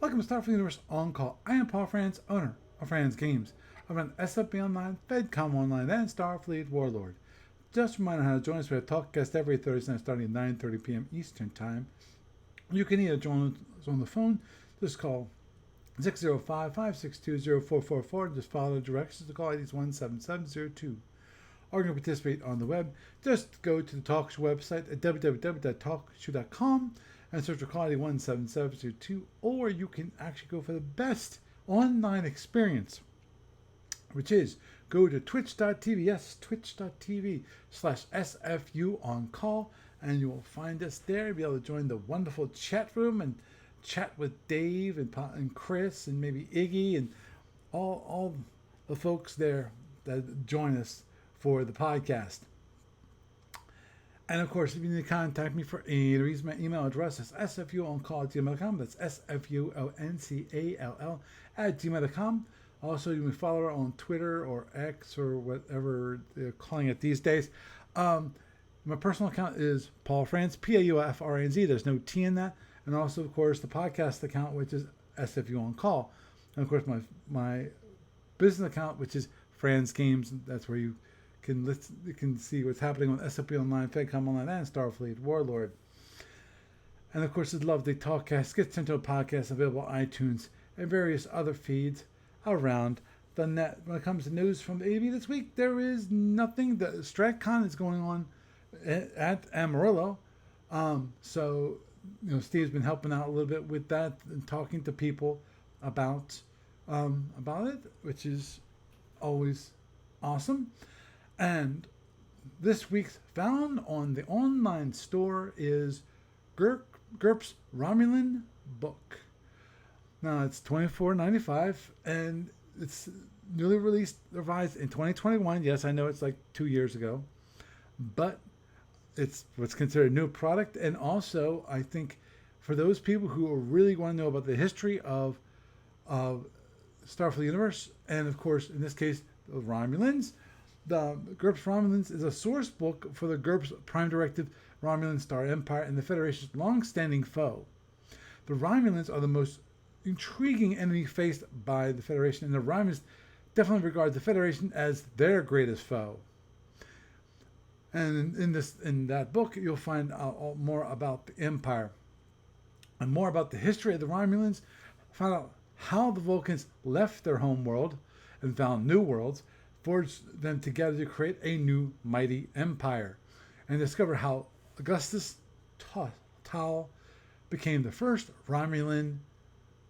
Welcome to Starfleet Universe On Call. I am Paul Franz, owner of Franz Games. I run SFU Online, FedCom Online, and Starfleet Warlord. Just a reminder how to join us. We have TalkCast every Thursday night starting at 9:30 p.m. Eastern Time. You can either join us on the phone, just call 605-562-0444. Just follow the directions. The call ID is 17702. Or you can participate on the web. Just go to the TalkShoe website at www.talkshoe.com and search for call ID 17702. Or you can actually go for the best online experience, which is go to twitch.tv, yes, twitch.tv/SFU on call, and you will find us there. You'll be able to join the wonderful chat room and chat with Dave and Chris and maybe Iggy and all the folks there that join us for the podcast. And of course, if you need to contact me for any reason, my email address is sfuoncall@gmail.com. That's sfuoncall@gmail.com. Also, you can follow her on Twitter or X or whatever they're calling it these days. My personal account is Paul Franz, PAUFRANZ. There's no T in that. And also, of course, the podcast account, which is SFU On Call. And of course, my business account, which is Franz Games. That's where you can see what's happening on SFU Online, FedCom Online, and Starfleet Warlord. And of course, it's lovely TalkCast gets into a podcast available on iTunes and various other feeds around the net. When it comes to news from the AV this week, there is nothing. The StratCon is going on at Amarillo. So, Steve's been helping out a little bit with that and talking to people about it, which is always awesome. And this week's found on the online store is GURPS Romulan book. Now it's $24.95 and it's newly revised in 2021. Yes, I know it's like 2 years ago, but it's what's considered a new product. And also, I think for those people who really want to know about the history of Starfleet Universe, and of course, in this case, the Romulans, the GURPS Romulans is a source book for the GURPS Prime Directive Romulan Star Empire and the Federation's long-standing foe. The Romulans are the most intriguing enemy faced by the Federation, and the Romulans definitely regard the Federation as their greatest foe. And in that book, you'll find out more about the Empire and more about the history of the Romulans. Find out how the Vulcans left their home world and found new worlds, forged them together to create a new mighty empire, and discover how Augustus Tal became the first Romulan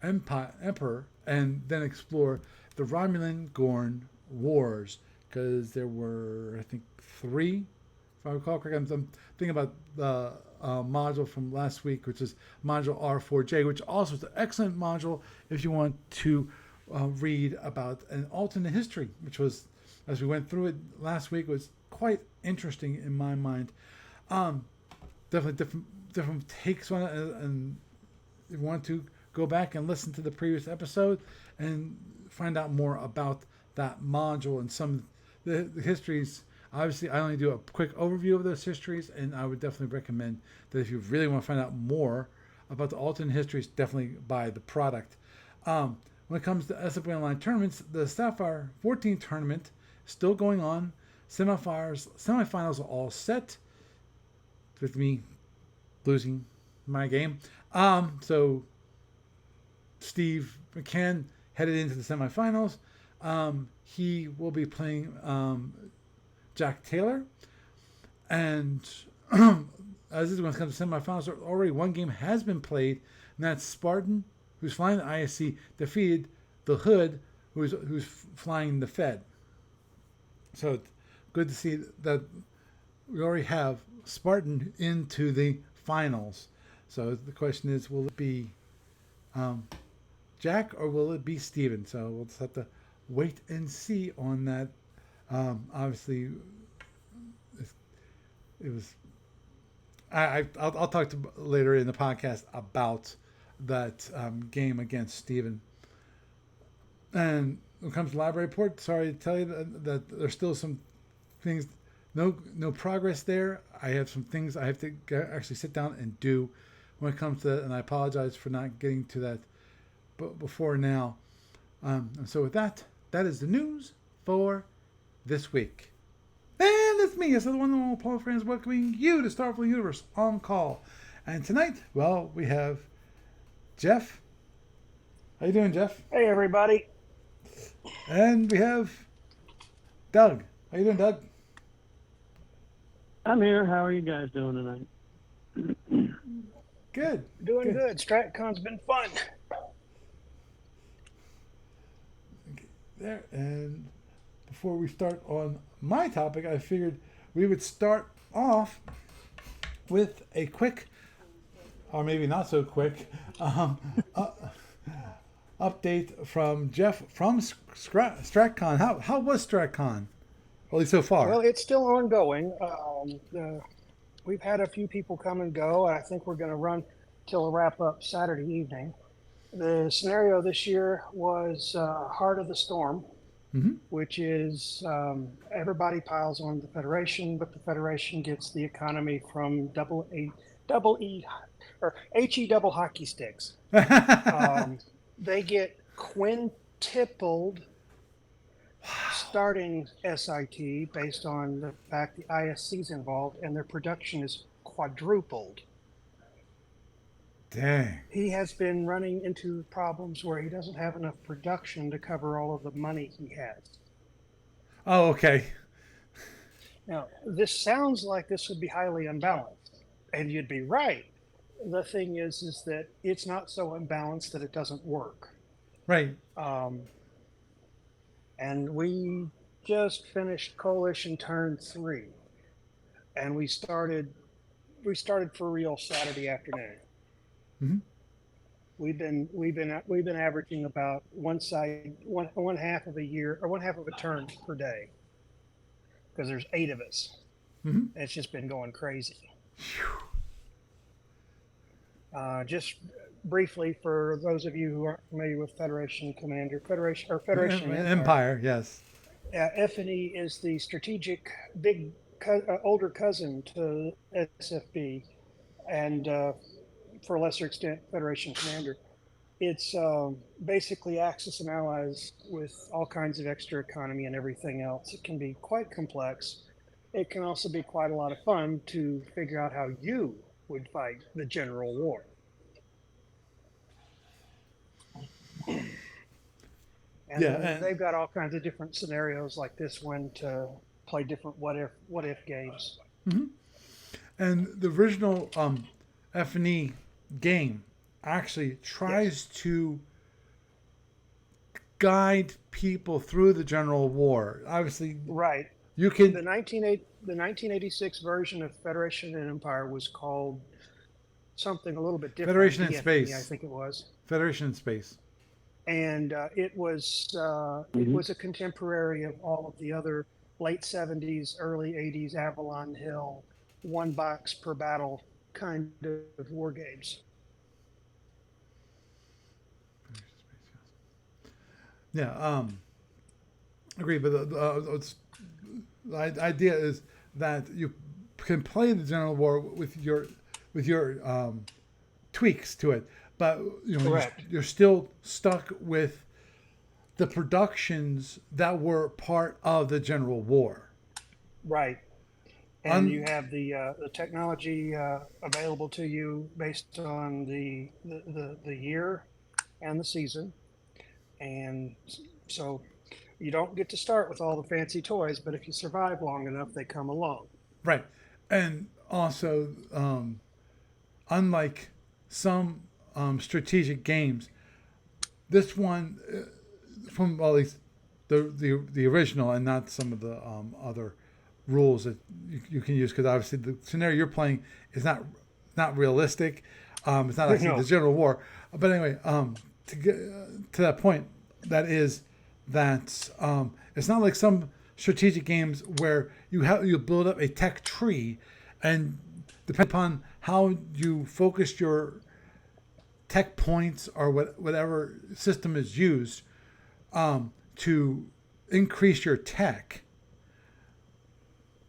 emperor, and then explore the Romulan-Gorn Wars, because there were, I think, 3. If I recall correctly, I'm thinking about the module from last week, which is module R4J, which also is an excellent module if you want to read about an alternate history, which was, as we went through it last week, was quite interesting in my mind. Definitely different takes on it, and if you want to go back and listen to the previous episode and find out more about that module and some of the histories. Obviously, I only do a quick overview of those histories, and I would definitely recommend that if you really want to find out more about the alternate histories, definitely buy the product. When it comes to SFU Online tournaments, the Sapphire 14 tournament is still going on. Semifinals are all set, with me losing my game. So Steve McCann headed into the semifinals. He will be playing Jack Taylor, and as this one comes to semifinals, already one game has been played, and that's Spartan, who's flying the ISC, defeated the Hood, who's flying the Fed. So it's good to see that we already have Spartan into the finals. So the question is, will it be Jack or will it be Steven? So we'll just have to wait and see on that. Obviously, it was. I'll talk to later in the podcast about that game against Steven. And when it comes to library report, sorry to tell you that there's still some things, no progress there. I have some things I have to actually sit down and do when it comes to that, and I apologize for not getting to that before now. And so with that, that is the news for this week. And it's me, it's the one and all Paul Franz, welcoming you to Starfleet Universe on call. And tonight, well, we have Jeff. How you doing, Jeff? Hey, everybody. And we have Doug. How you doing, Doug? I'm here. How are you guys doing tonight? Good. Doing good. StratCon's been fun. There. And before we start on my topic, I figured we would start off with a quick, or maybe not so quick, update from Jeff from StratCon. How was StratCon? At least so far. Well, it's still ongoing. We've had a few people come and go. I think we're going to run till a wrap up Saturday evening. The scenario this year was Heart of the Storm, which is everybody piles on the Federation, but the Federation gets the economy from HE double hockey sticks. They get quintupled starting SIT based on the fact the ISC's involved, and their production is quadrupled. Dang. He has been running into problems where he doesn't have enough production to cover all of the money he has. Oh, okay. Now, this sounds like this would be highly unbalanced, and you'd be right. The thing is that it's not so unbalanced that it doesn't work. Right. And we just finished Coalition Turn 3, and we started for real Saturday afternoon. Mm-hmm. We've been averaging about one half of a turn per day, because there's 8 of us. Mm-hmm. It's just been going crazy. Just briefly, for those of you who aren't familiar with Federation Empire, yes. F&E is the strategic older cousin to SFB, and for a lesser extent, Federation Commander. It's basically Axis and allies with all kinds of extra economy and everything else. It can be quite complex. It can also be quite a lot of fun to figure out how you would fight the general war. And they've got all kinds of different scenarios like this one to play different what if games. Mm-hmm. And the original F&E game actually tries to guide people through the general war. Obviously, right. You can the 1986 version of Federation and Empire was called something a little bit different. Federation in DFE, Space. I think it was. Federation in Space. And it was a contemporary of all of the other late 70s, early 80s Avalon Hill, one box per battle kind of war games. Yeah, agree. But the idea is that you can play the general war with your tweaks to it, but you're still stuck with the productions that were part of the general war. Right. And you have the technology available to you based on the year and the season, and so you don't get to start with all the fancy toys, but if you survive long enough, they come along. Right, and also, unlike some strategic games, this one, from at least the original, and not some of the other rules that you can use, because obviously the scenario you're playing is not realistic. It's not actually the general war. But anyway, to get to that point, it's not like some strategic games where you build up a tech tree, and depending upon how you focus your tech points or whatever system is used to increase your tech.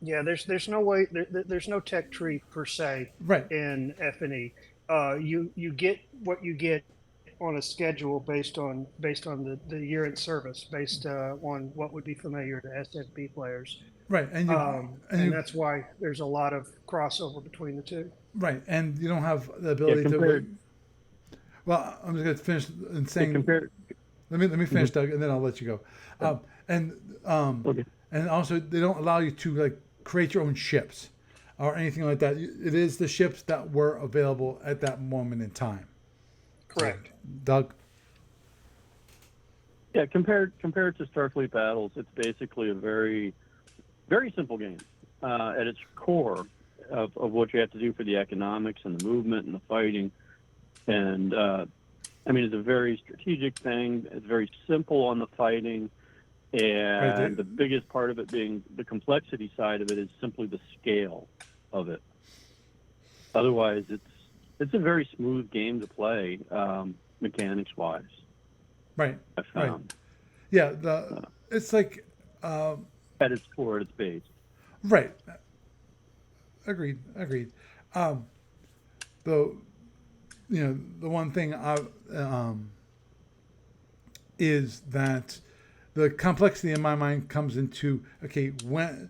Yeah, there's no way there's no tech tree per se right. in F&E. You get what you get on a schedule based on the year in service, based on what would be familiar to SFB players. Right, and And that's why there's a lot of crossover between the two. right, and you don't have the Yeah, ability compared. to. Well, I'm just going to finish in Yeah, saying. compared. Let me finish, Doug, and then I'll let you go. And Okay. and also they don't allow you to like create your own ships or anything like that. It is the ships that were available at that moment in time. Correct. Doug. Yeah, compared to Starfleet Battles, it's basically a very, very simple game. At its core of what you have to do for the economics and the movement and the fighting. And, I mean, it's a very strategic thing. It's very simple on the fighting. And the biggest part of it being the complexity side of it is simply the scale of it. Otherwise, it's a very smooth game to play, mechanics-wise. Right. I found. Yeah. It's like. At its core, at its base. Right. Agreed. Though, the one thing is that the complexity in my mind comes into, okay, when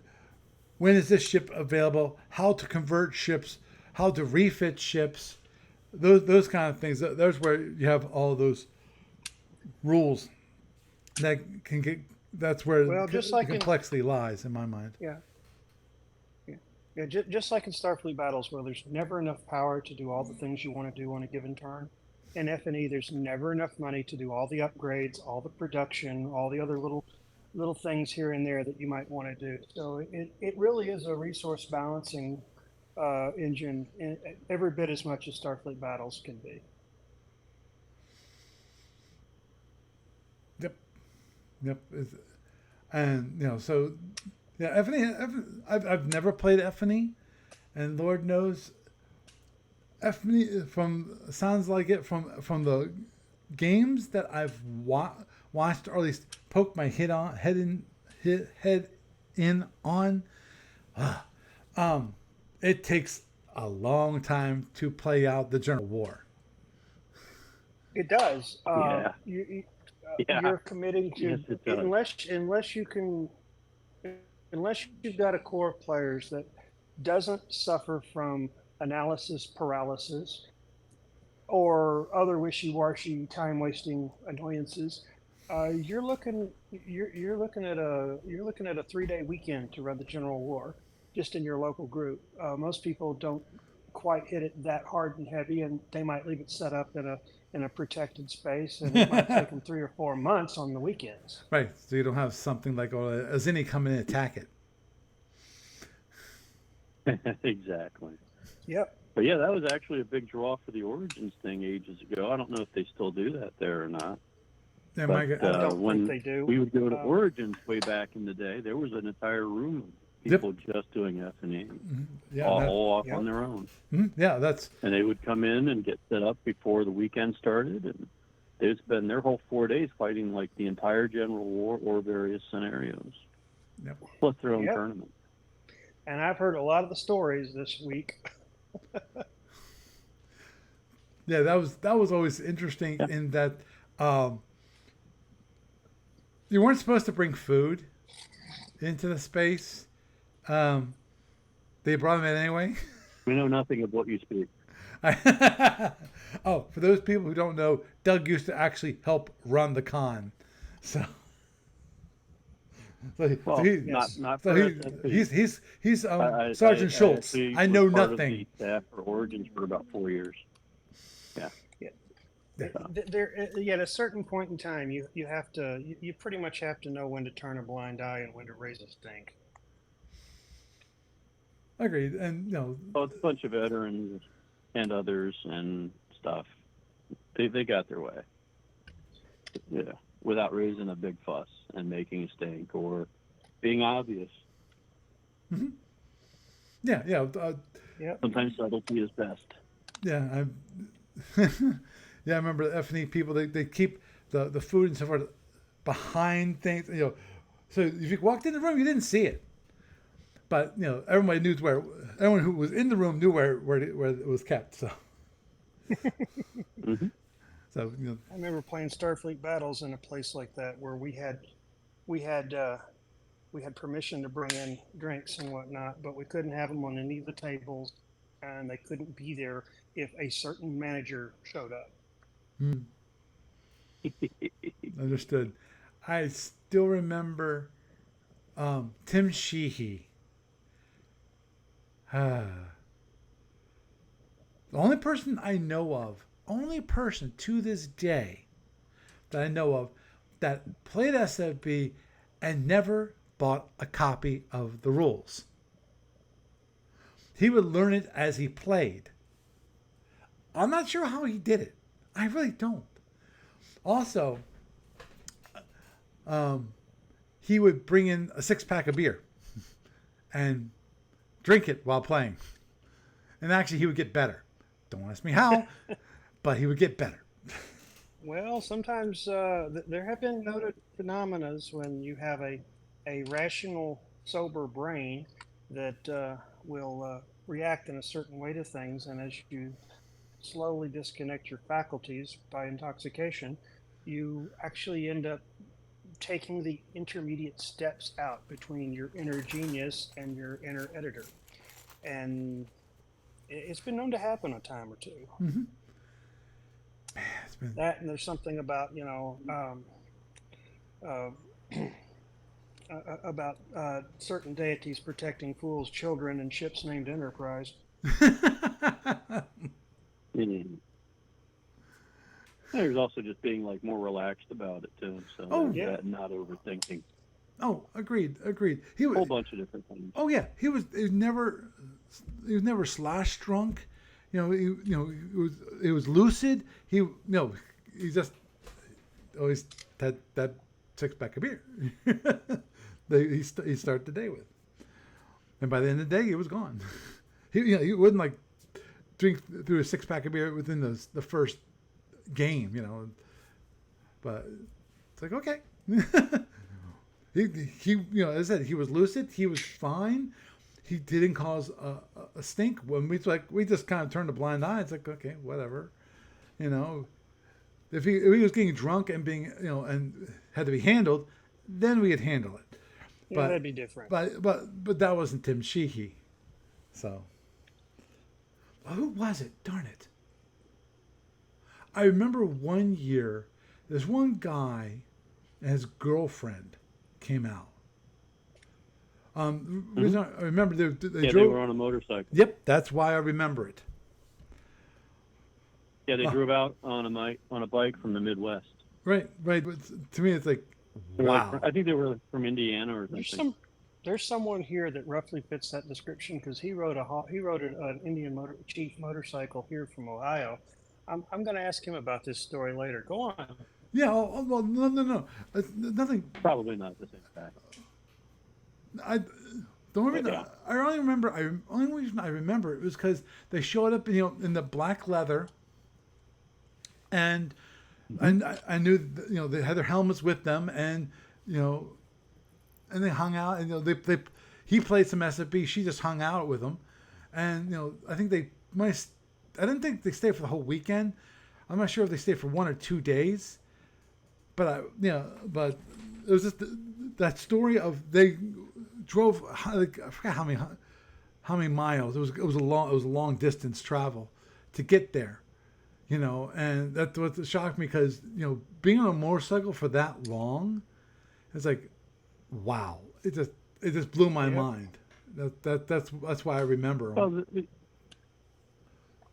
is this ship available? How to convert ships? How to refit ships? Those kind of things. There's where you have all those rules that can get. That's where the complexity lies in my mind. Yeah. Yeah, just like in Starfleet Battles, where there's never enough power to do all the things you want to do on a given turn. In F&E, there's never enough money to do all the upgrades, all the production, all the other little things here and there that you might want to do. So it really is a resource balancing engine, every bit as much as Starfleet Battles can be. Yep. And so. Yeah, F&E. I've never played F&E, and Lord knows, F&E sounds like it from the games that I've watched, or at least poked my head in on. It takes a long time to play out the General War. It does. Yeah. You're committing to Yes, it does. unless you've got a core of players that doesn't suffer from analysis paralysis or other wishy-washy time-wasting annoyances, you're looking at a 3-day weekend to run the General War just in your local group. Most people don't quite hit it that hard and heavy, and they might leave it set up in a protected space, and it might take them 3 or 4 months on the weekends. Right, so you don't have something like a Zinni come in and attack it. Exactly. Yep. But yeah, that was actually a big draw for the Origins thing ages ago. I don't know if they still do that there or not. Yeah, But I don't when think they do. we would go to Origins way back in the day, there was an entire room of people just doing F&E, Yeah, all off Yep. on their own. yeah, that's And they would come in and get set up before the weekend started, and they would spend their whole 4 days fighting like the entire General War or various scenarios, yep. plus their own Yep. tournament. And I've heard a lot of the stories this week. Yeah, that was always interesting in that you weren't supposed to bring food into the space. They brought them in anyway. We know nothing of what you speak. Oh, for those people who don't know, Doug used to actually help run the con. So Well, yes. not so for he's Sergeant I Schultz. actually I know was part nothing. of the staff for Origins for about 4 years. Yeah. At a certain point in time, you have to you pretty much have to know when to turn a blind eye and when to raise a stink. Agreed, and Well, it's a bunch of veterans and others and stuff. They got their way. Yeah, without raising a big fuss and making a stink or being obvious. mm-hmm. Yeah. Yep. Sometimes subtlety is best. Yeah, I remember the F&E people. They keep the food and so forth behind things. So if you walked in the room, you didn't see it, but everybody knew where. Everyone who was in the room knew where it was kept. So, Mm-hmm. So I remember playing Starfleet battles in a place like that where we had we had permission to bring in drinks and whatnot, but we couldn't have them on any of the tables, and they couldn't be there if a certain manager showed up. understood. I still remember Tim Sheehy. The only person I know of, only person to this day that I know of that played SFB and never bought a copy of the rules. He would learn it as he played. I'm not sure how he did it. I really don't. Also, he would bring in a 6-pack of beer and drink it while playing. And actually, he would get better. Don't ask me how, but he would get better. Well, sometimes there have been noted phenomena when you have a rational, sober brain that will react in a certain way to things, and as you slowly disconnect your faculties by intoxication, you actually end up taking the intermediate steps out between your inner genius and your inner editor. And it's been known to happen a time or two. Mm-hmm. It's been... That, and there's something about, about certain deities protecting fools' children and ships named Enterprise. There's also just being like more relaxed about it too. So not overthinking. Oh, agreed. He was a whole bunch of different things. Oh yeah, he was never slash drunk. He was lucid. He just always had that 6-pack of beer. he started the day with, and by the end of the day, he was gone. He wouldn't like drink through a 6-pack of beer within the first game, but it's like, okay. he as I said, he was lucid. He was fine. He didn't cause a stink. When we just kind of turned a blind eye. It's like, okay, whatever, If he was getting drunk and being and had to be handled, then we could handle it. Yeah, that'd be different. But that wasn't Tim Sheehy. So who was it? Darn it! I remember one year, this one guy and his girlfriend came out. Reason I remember they drove. They were on a motorcycle. Yep, that's why I remember it. Yeah, they drove out on a bike from the Midwest. Right. But to me, it's like, wow. I think they were from Indiana or something. There's someone here that roughly fits that description because he rode an Indian chief motorcycle here from Ohio. I'm going to ask him about this story later. Go on. Yeah. Well, no. Nothing. Probably not the same fact. I don't remember. Yeah. I only remember. Only reason I remember it was because they showed up, in the black leather, and I knew they had their helmets with them, and and they hung out, and he played some SFB. She just hung out with them, and I think they might. I didn't think they stayed for the whole weekend. I'm not sure if they stayed for 1 or 2 days, but but it was just that story of they drove. I forgot how many miles. It was a long distance travel to get there, and that's what shocked me because being on a motorcycle for that long, it's like, wow, it just blew my mind. That's why I remember them.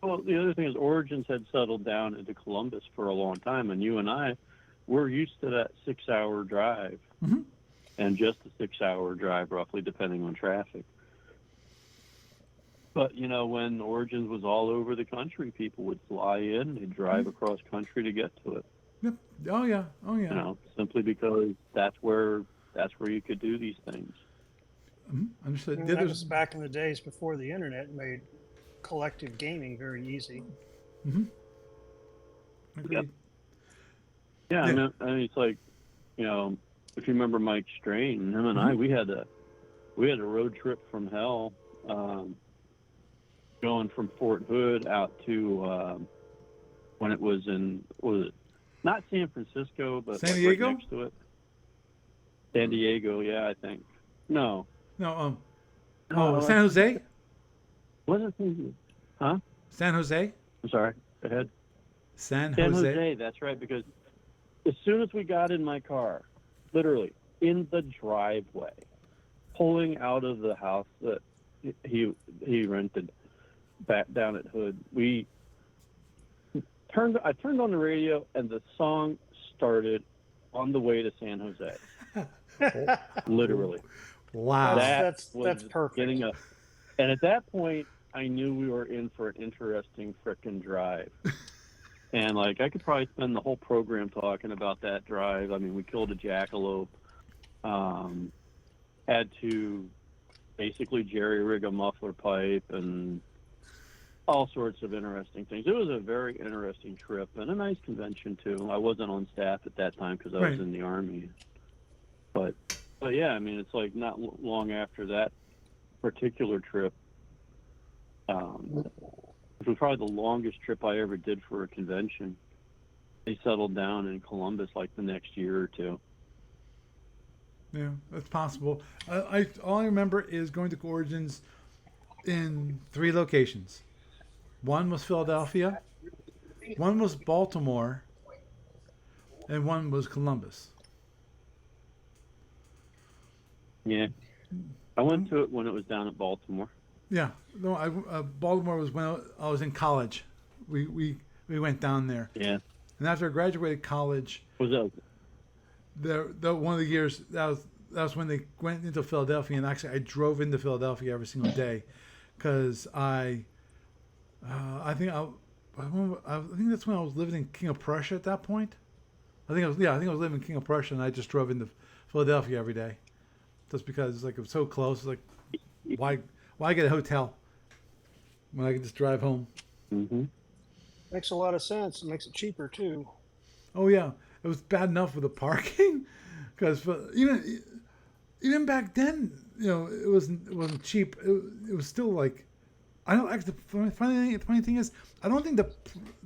Well, the other thing is Origins had settled down into Columbus for a long time, and you and I were used to that 6-hour drive, and just a 6-hour drive, roughly, depending on traffic. But, when Origins was all over the country, people would fly in, they'd drive across country to get to it. Yep. Oh, yeah. Simply because that's where you could do these things. Understood. And that was back in the days before the internet made collective gaming very easy. Agreed. Yep. Yeah, I mean, it's like, if you remember Mike Strain, him and I, we had a road trip from hell, going from Fort Hood out to when it was in, what was it not San Francisco, but San like Diego? right next to it? San Diego, yeah, I think. No. No, No, San Jose? wasn't San Diego. Huh? San Jose? I'm sorry. Go ahead. San San Jose? Jose, that's right, because as soon as we got in my car, literally in the driveway, pulling out of the house that he rented back down at Hood, I turned on the radio and the song started on the way to San Jose. Literally. Wow. That's was perfect. And at that point, I knew we were in for an interesting frickin' drive. And like, I could probably spend the whole program talking about that drive. I mean, we killed a jackalope, had to basically jerry rig a muffler pipe and all sorts of interesting things. It was a very interesting trip and a nice convention too. I wasn't on staff at that time because I was in the Army. But yeah, I mean, it's like not long after that particular trip, which was probably the longest trip I ever did for a convention. They settled down in Columbus like the next year or two. Yeah, that's possible. All I remember is going to Origins in 3 locations. One was Philadelphia, one was Baltimore, and one was Columbus. Yeah, I went to it when it was down at Baltimore. Yeah, no, Baltimore was when I was in college. We went down there. Yeah. And after I graduated college, Was that? one of the years that was when they went into Philadelphia, and actually I drove into Philadelphia every single day, because I think that's when I was living in King of Prussia at that point. I think I was living in King of Prussia, and I just drove into Philadelphia every day, just because like it was so close. It's like why get a hotel when I can just drive home? Mm-hmm. Makes a lot of sense. It makes it cheaper too. Oh yeah, it was bad enough with the parking, because even back then, it wasn't cheap. It was still like, I don't actually. The funny thing is, I don't think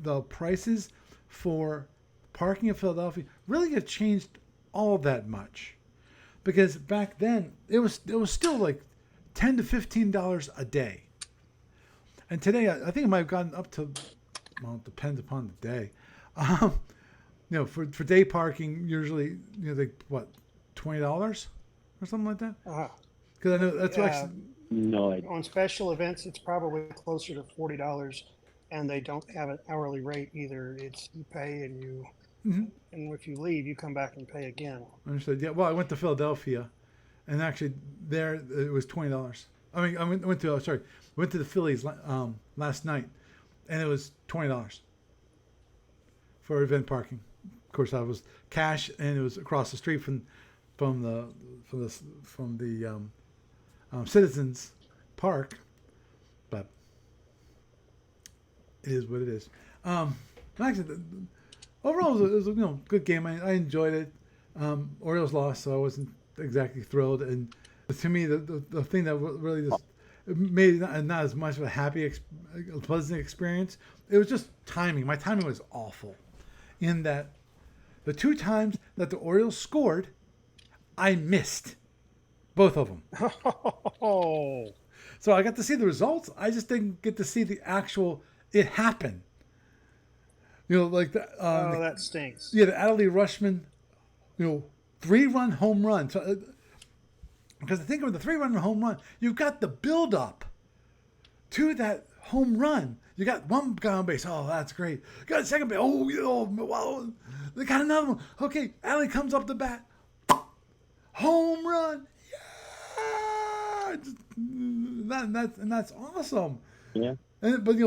the prices for parking in Philadelphia really have changed all that much, because back then it was still like $10 to $15 a day, and today I think it might have gotten up to, well, it depends upon the day. For day parking, usually, they what, $20 or something like that? Because I know that's actually. No, On special events, it's probably closer to $40, and they don't have an hourly rate either. It's you pay and you, and if you leave, you come back and pay again. Understood. Yeah. Well, I went to Philadelphia, and actually there it was $20. I mean, I went to the Phillies last night, and it was $20 for event parking. Of course, I was cash, and it was across the street from the Citizens Park, but it is what it is. Actually, overall, it was a good game. I enjoyed it. Orioles lost, so I wasn't exactly thrilled. And to me, the thing that really just made it not as much of a pleasant experience, it was just timing. My timing was awful, in that the 2 times that the Orioles scored, I missed both of them. Oh. So I got to see the results. I just didn't get to see it happen. Like the. That stinks. Yeah, the Adley Rushman, 3-run home run. So, because think of the 3-run home run, you've got the build up to that home run. You got one guy on base. Oh, that's great. Got a second base. Oh, wow. They got another one. Okay, Adley comes up the bat. Home run. Yeah. That's awesome. Yeah. But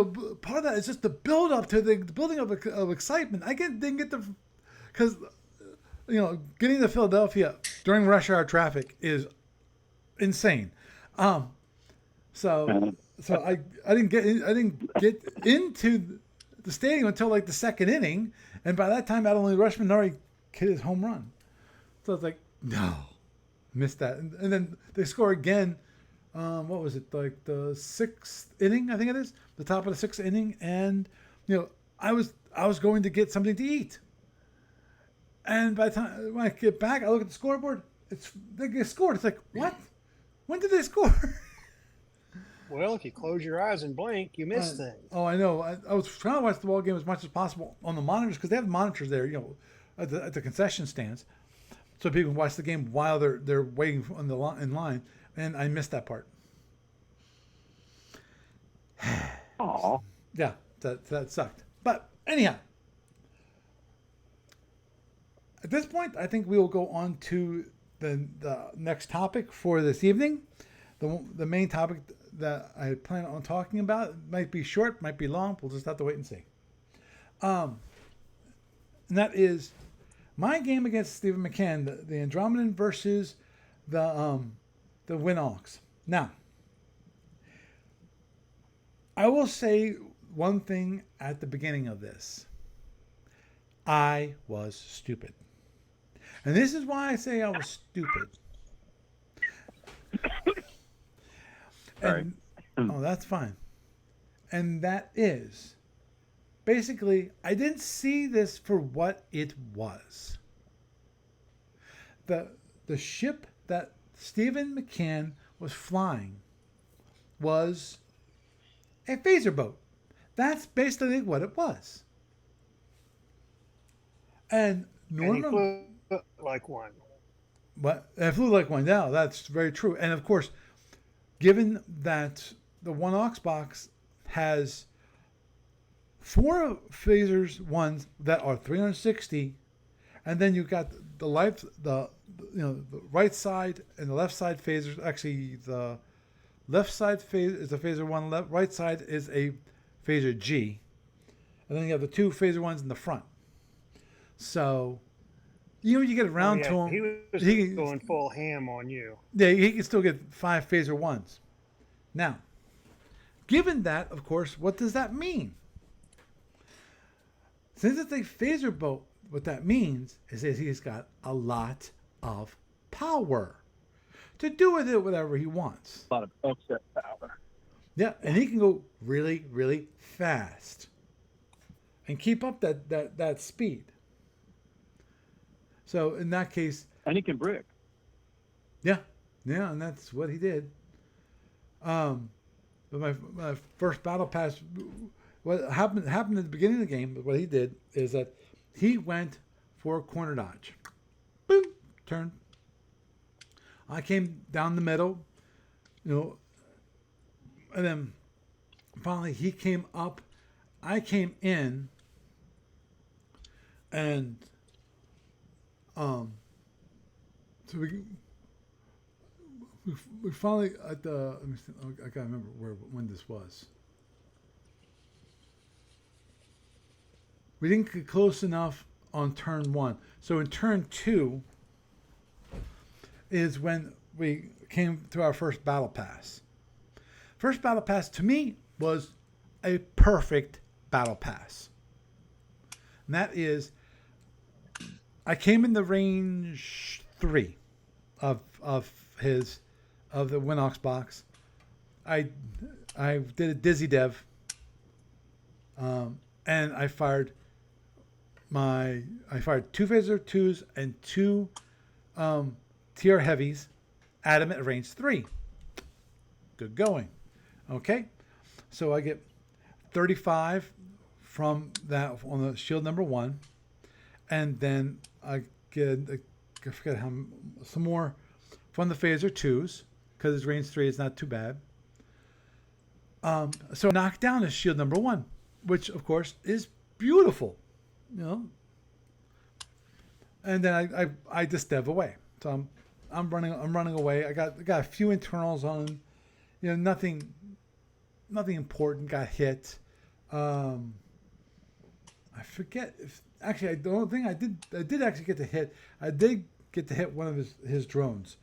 part of that is just the build up to the building of excitement. I didn't get because getting to Philadelphia during rush hour traffic is insane. So I didn't get into the stadium until like the 2nd inning, and by that time Adley Rushman already hit his home run. So I was like, no, missed that, and then they score again. What was it, like the 6th inning? I think it is the top of the 6th inning, and I I was going to get something to eat. And by the time when I get back, I look at the scoreboard. They scored. It's like, what? When did they score? Well, if you close your eyes and blink, you miss things. Oh, I know. I was trying to watch the ball game as much as possible on the monitors because they have monitors there, at the concession stands, so people can watch the game while they're waiting in line. And I missed that part. Aw. Yeah, that sucked. But anyhow, at this point, I think we will go on to the next topic for this evening. The main topic that I plan on talking about might be short, might be long. We'll just have to wait and see. And that is my game against Stephen McCann, the Andromedan versus the Winox. Now, I will say one thing at the beginning of this. I was stupid. And this is why I say I was stupid. And, oh, that's fine. And that is, basically, I didn't see this for what it was. The ship that Stephen McCann was flying was a phaser boat. That's basically what it was. And normally, And he flew like one. but it flew like one. Now that's very true. And of course, given that the one Ox box has 4 phasers ones that are 360, and then you've got the right side and the left side phasers. Actually, the left side phase is a phaser one. Right side is a phaser G, and then you have the 2 phaser ones in the front. So, you get around to him. He was going full ham on you. Yeah, he can still get 5 phaser ones. Now, given that, of course, what does that mean? Since it's a phaser boat, what that means is that he's got a lot of power to do with it whatever he wants. A lot of upset power. Yeah, and he can go really, really fast and keep up that speed. So in that case, And he can brick. yeah, and that's what he did. But my first battle pass, what happened at the beginning of the game, what he did is that he went for a corner dodge. Boom, turn. I came down the middle, and then finally he came up. I came in, and so we finally at the. Let me see, I gotta remember when this was. We didn't get close enough on turn 1, so in turn 2 is when we came to our first battle pass. First battle pass to me was a perfect battle pass, and that is. I came in the range 3 of the Winox box. I did a dizzy dev, and I fired 2 phaser 2s and 2 TR heavies at him at range 3. Good going. Okay, so I get 35 from that on the shield number 1. And then I get, I forget how, some more from the phaser 2s, because his range 3 is not too bad. So I knocked down his shield number 1, which of course is beautiful, And then I just dev away. So I'm running away. I got a few internals on him, nothing important got hit. I forget if. Actually, the only thing I did actually get to hit. I did get to hit one of his drones.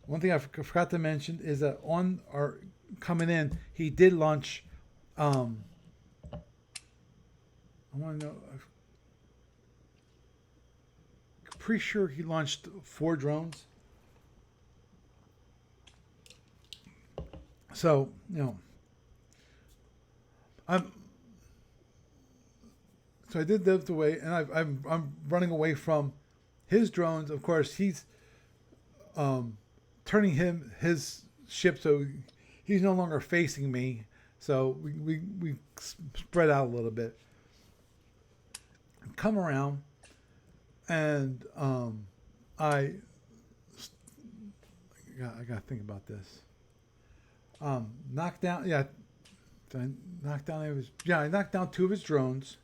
One thing I forgot to mention is that on our coming in, he did launch. I want to know. I'm pretty sure he launched 4 drones. So So I did lift away, and I'm running away from his drones. Of course, he's turning his ship so he's no longer facing me. So we spread out a little bit. Come around, and I gotta think about this. Knocked down, yeah. I knocked down two of his drones.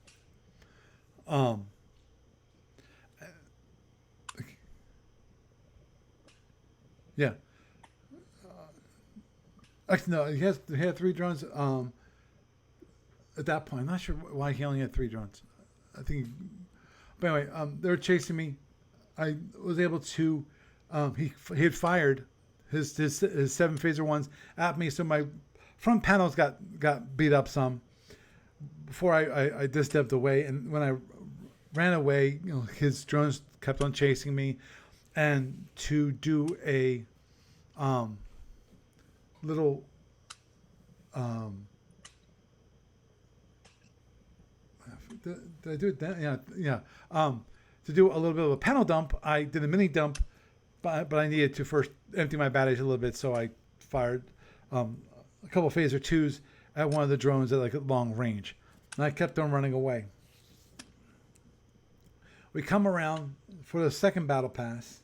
Yeah. Actually, no, he had three drones. At that point, I'm not sure why he only had three drones. I think, but anyway, they were chasing me. I was able to. He had fired his 7 phaser ones at me, so my front panels got beat up some before I stepped away. And when I ran away, his drones kept on chasing me, and to do a little did I do it then? Yeah. To do a little bit of a panel dump, I did a mini dump, but I needed to first empty my batteries a little bit, so I fired a couple phaser twos at one of the drones at like a long range, and I kept on running away. We come around for the second battle pass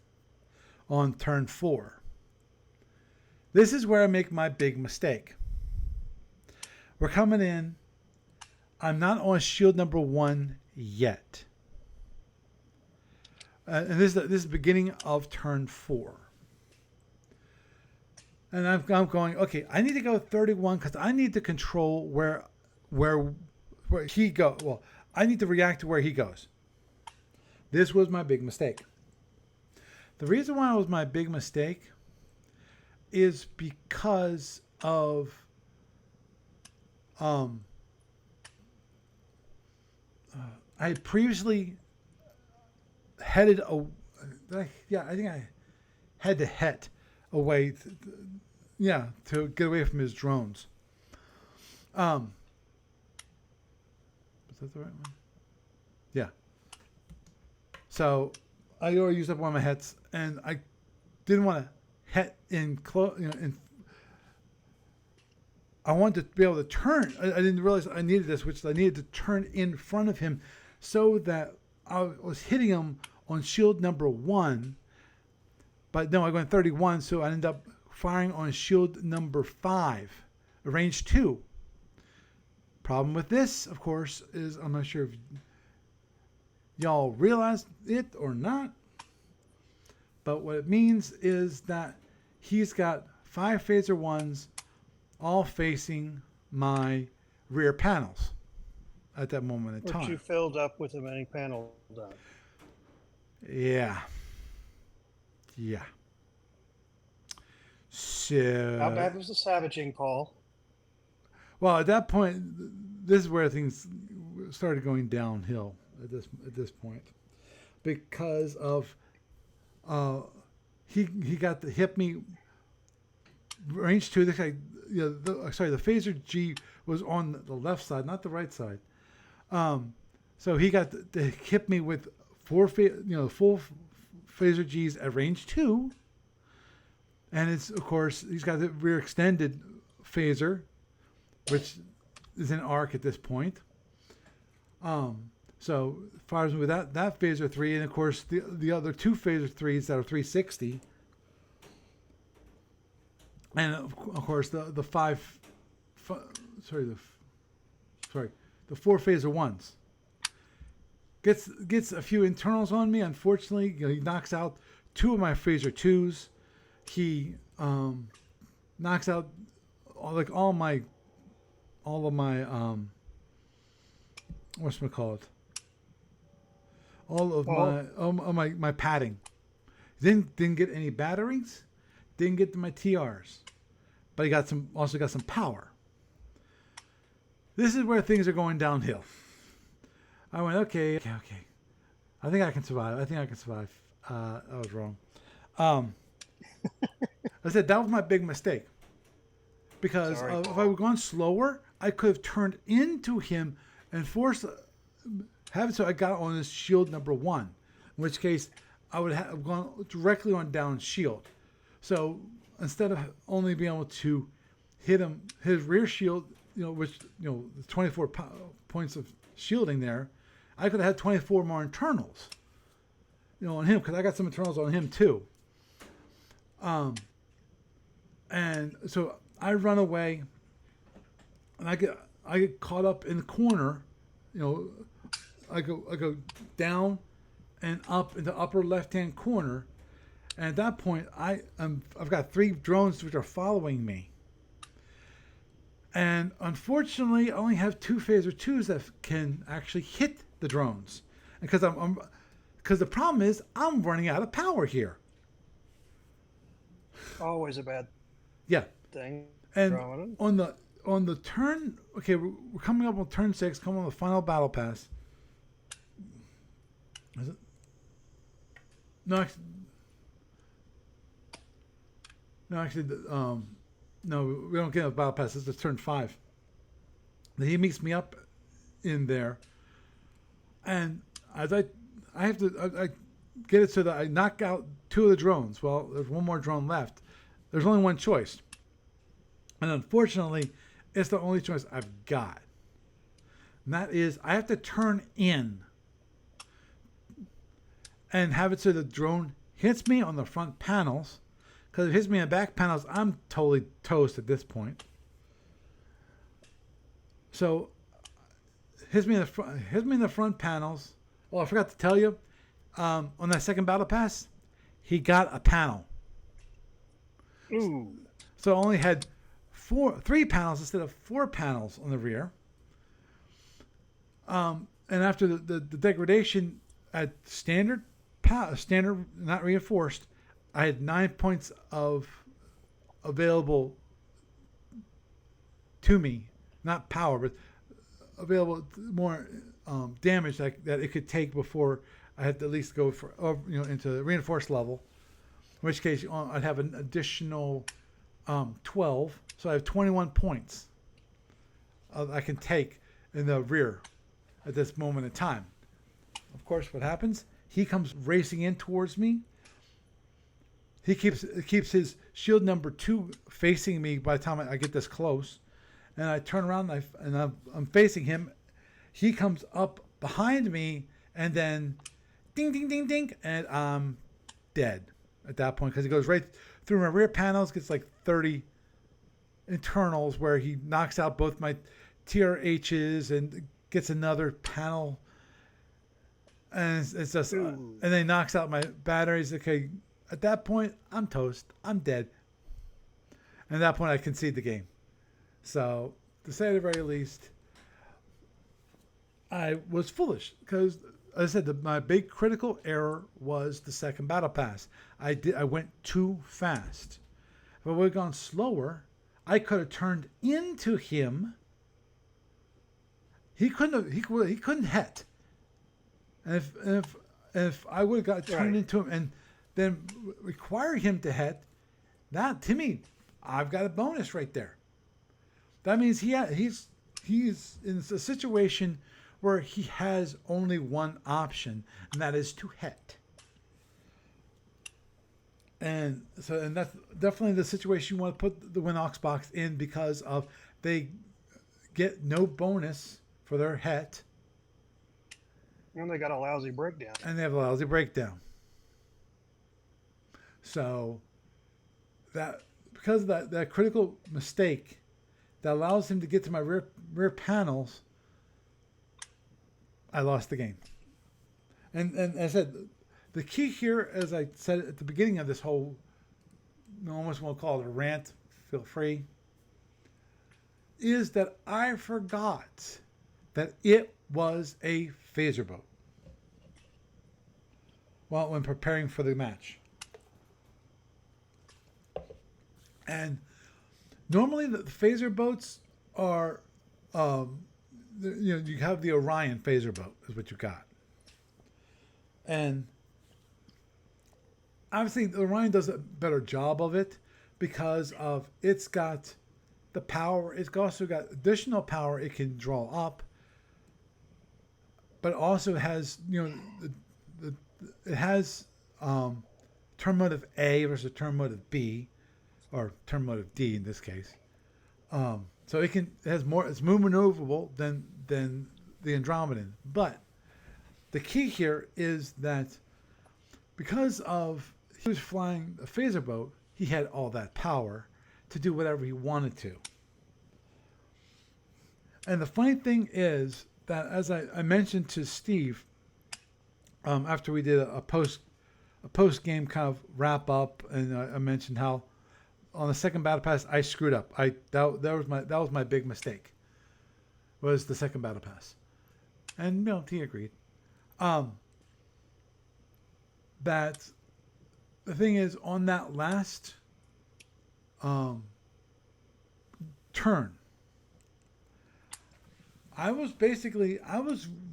on turn 4. This is where I make my big mistake. We're coming in. I'm not on shield number 1 yet. And this is the beginning of turn 4. And I'm going, okay, I need to go 31 because I need to control where he goes. Well, I need to react to where he goes. This was my big mistake. The reason why it was my big mistake is because of I had previously headed I think I had to head away to get away from his drones. Was that the right one? Yeah. So I already used up one of my heads, and I didn't want to head in close. I wanted to be able to turn. I didn't realize I needed this, which I needed to turn in front of him so that I was hitting him on shield number 1. But no, I went 31, so I ended up firing on shield number 5, range 2. Problem with this, of course, is I'm not sure if y'all realize it or not, but what it means is that he's got 5 phaser 1s all facing my rear panels at that moment in time. Which you filled up with a mini panel dump. Yeah. So How bad was the savaging, Paul? well, at that point, this is where things started going downhill at this point, because of he got to hit me range 2. This guy, the phaser G was on the left side, not the right side. So he got to hit me with full phaser Gs at range 2, and it's of course he's got the rear extended phaser, which is an arc at this point. So fires me with that phaser 3, and of course the other 2 phaser 3s that are 360, and of course the 4 phaser 1s. Gets a few internals on me. Unfortunately, he knocks out 2 of my phaser 2s. He knocks out all of my whatchamacallit? All of my padding. Didn't get any batteries. Didn't get my TRs, but he also got some power. This is where things are going downhill. I went, okay. I think I can survive. I was wrong. I said that was my big mistake. Because if I would gone slower, I could have turned into him and have it so I got on this shield number 1, in which case I would have gone directly on down shield. So instead of only being able to hit him, his rear shield, which, 24 points of shielding there, I could have had 24 more internals, on him, because I got some internals on him too. And so I run away, and I get caught up in the corner. I go down and up in the upper left-hand corner, and at that point I've got 3 drones which are following me. And unfortunately, I only have 2 phaser 2s that can actually hit the drones, and because the problem is I'm running out of power here. Always a bad Yeah. thing. And Drawing. on the turn, okay, we're coming up on turn 6, coming on the final battle pass. Is it? No, actually, no, we don't get a battle pass. This is turn 5. Then he meets me up in there, and as I have to I get it so that I knock out 2 of the drones. Well, there's 1 more drone left. There's only 1 choice, and unfortunately, it's the only choice I've got. And that is, I have to turn in and have it so the drone hits me on the front panels. Because if it hits me in the back panels, I'm totally toast at this point. So, hits me in the front panels. Oh, I forgot to tell you, on that second battle pass, he got a panel. Ooh. So I only had 3 panels instead of 4 panels on the rear. And after the degradation at standard, not reinforced, I had 9 points of available to me, not power, but available more damage that it could take before I had to at least go for into the reinforced level. In which case, I'd have an additional 12, so I have 21 points I can take in the rear at this moment in time. Of course, what happens? He comes racing in towards me. He keeps his shield number 2 facing me by the time I get this close, and I turn around and I'm facing him. He comes up behind me, and then ding, ding, ding, ding, and I'm dead at that point because he goes right through my rear panels, gets like 30 internals where he knocks out both my TRHs and gets another panel, and it's just and then he knocks out my batteries. Okay. At that point, I'm toast. I'm dead. And at that point, I concede the game. So, to say the very least, I was foolish because, as I said, my big critical error was the second battle pass. I went too fast. If I would have gone slower, I could have turned into him. He couldn't hit. And if I would have got turned into him and then require him to hit, that to me, I've got a bonus right there. That means he's in a situation where he has only one option, and that is to hit. And that's definitely the situation you want to put the Winox box in, because of they get no bonus for their hit. And they got a lousy breakdown. And they have a lousy breakdown. So that because of that critical mistake that allows him to get to my rear panels, I lost the game. And as I said, the key here, as I said at the beginning of this whole, I almost want to call it a rant, feel free, is that I forgot that it was a phaser boat. Well, when preparing for the match. And normally the phaser boats are, you have the Orion phaser boat is what you got. And obviously the Orion does a better job of it because of it's got the power. It's also got additional power it can draw up. but also has, it has turn motive A versus turn motive B, or turn motive D in this case. So it has more. It's more maneuverable than the Andromedan. But the key here is that because of he was flying a phaser boat, he had all that power to do whatever he wanted to. And the funny thing is that, as I mentioned to Steve, after we did a post game kind of wrap up, and I mentioned how on the second battle pass I screwed up. That was my big mistake. Was the second battle pass, and he agreed. That the thing is, on that last turn, I was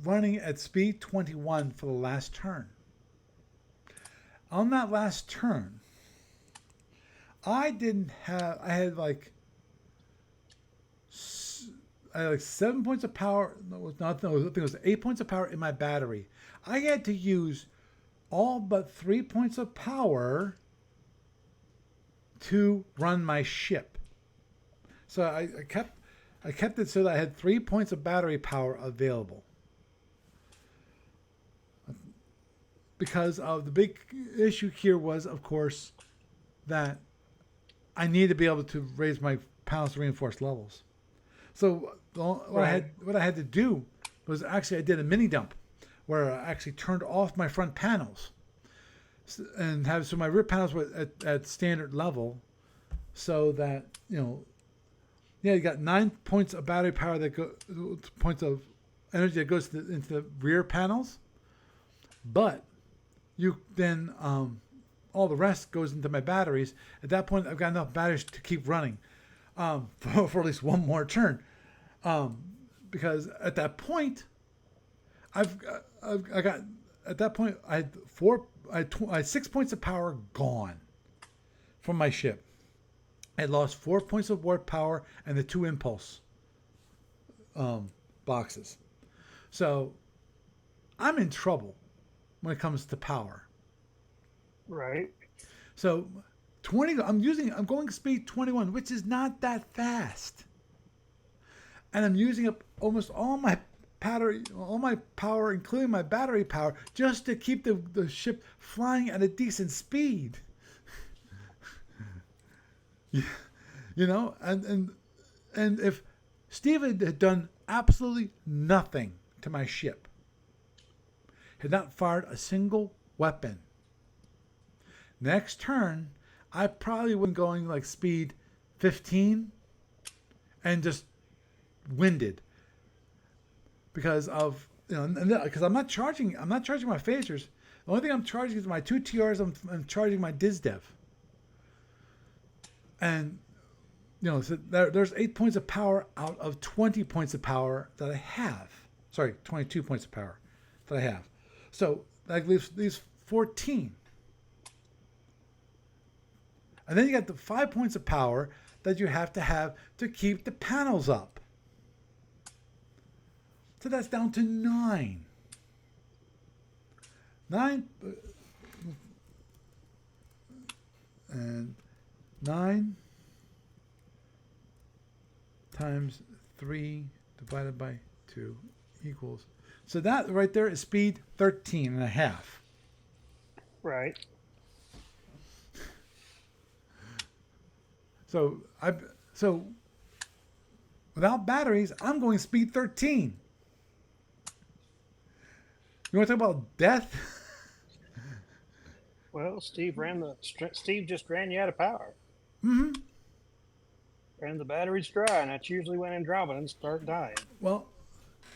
running at speed 21 for the last turn. On that last turn, I had like 7 points of power. No, I think it was 8 points of power in my battery. I had to use all but 3 points of power to run my ship. So I kept it so that I had 3 points of battery power available. Because of the big issue here was, of course, that I need to be able to raise my panels to reinforced levels. So what I had to do was actually I did a mini dump where I actually turned off my front panels and so my rear panels were at standard level, so that you got 9 points of battery power points of energy that goes into the rear panels, but you then all the rest goes into my batteries. At that point, I've got enough batteries to keep running for at least one more turn, because at that point, I had 6 points of power gone from my ship. I lost 4 points of warp power and the 2 impulse boxes. So I'm in trouble when it comes to power. Right. So I'm going speed 21, which is not that fast. And I'm using up almost all my power, including my battery power, just to keep the ship flying at a decent speed. And if Steve had done absolutely nothing to my ship, had not fired a single weapon, next turn I probably wouldn't going like speed 15 and just winded because of because I'm not charging my phasers. The only thing I'm charging is my 2 TRs. I'm charging my DizDev. And so there's 8 points of power out of 20 points of power that I have. Sorry, 22 points of power that I have. So that leaves 14. And then you got the 5 points of power that you have to keep the panels up. So that's down to 9. 9 and 9 times 3 divided by 2 equals. So that right there is speed 13 and a half. Right. So without batteries, I'm going speed 13. You want to talk about death? Well, Steve just ran you out of power. Mm-hmm. Ran the batteries dry, and that's usually when Andromedans start dying. Well,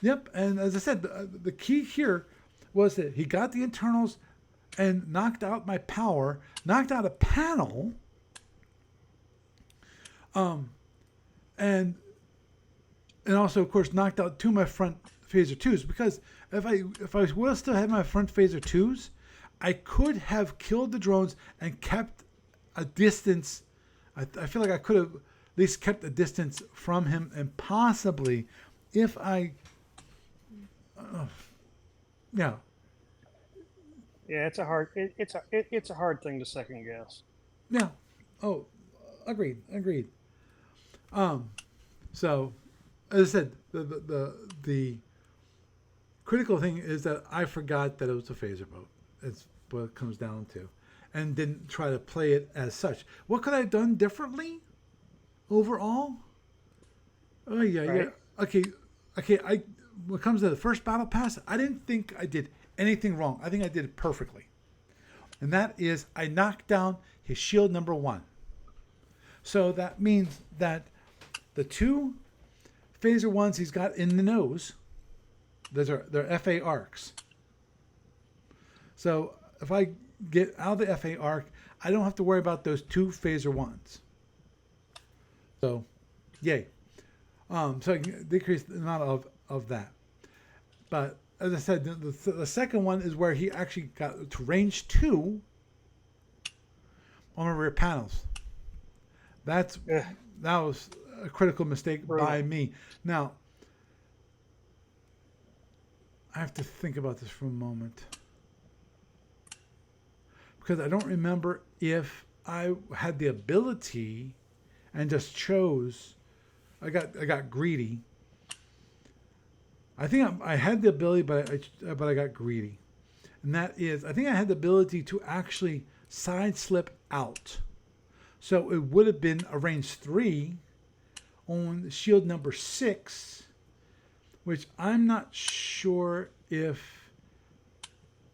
yep. And as I said, the key here was that he got the internals and knocked out my power, knocked out a panel, and also, of course, knocked out 2 of my front phaser 2s. Because if I will still have my front phaser 2s, I could have killed the drones and kept a distance. I feel like I could have at least kept a distance from him, and possibly, if I Yeah, Yeah, it's a hard thing to second guess. yeah. Oh, agreed, agreed. Um, so as I said, the critical thing is that I forgot that it was a phaser boat. It's what it comes down to, and didn't try to play it as such. What could I have done differently overall? Oh yeah, yeah. Right? Okay, okay. When it comes to the first battle pass, I didn't think I did anything wrong. I think I did it perfectly, and that is I knocked down his shield number 1. So that means that the 2 phaser ones he's got in the nose, they're FA arcs. So if I get out of the FA arc, I don't have to worry about those 2 phaser ones. So, yay. So I can decrease the amount of that. But as I said, the second one is where he actually got to range 2 on the rear panels. That was a critical mistake by me. Now, I have to think about this for a moment, because I don't remember if I had the ability and just chose. I got greedy. I think I had the ability, but I got greedy, and that is I think I had the ability to actually side slip out. So it would have been a range 3 on shield number 6, which I'm not sure if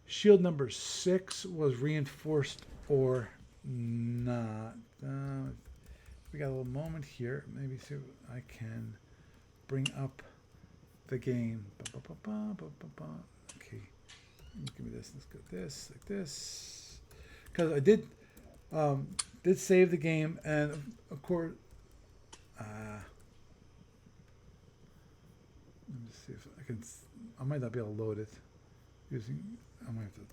shield number 6 was reinforced or not. We got a little moment here. Maybe see if I can bring up the game. Okay, give me this. Let's go this like this, because I did save the game, and of course, let me see if I can. I might not be able to load it using. I might have to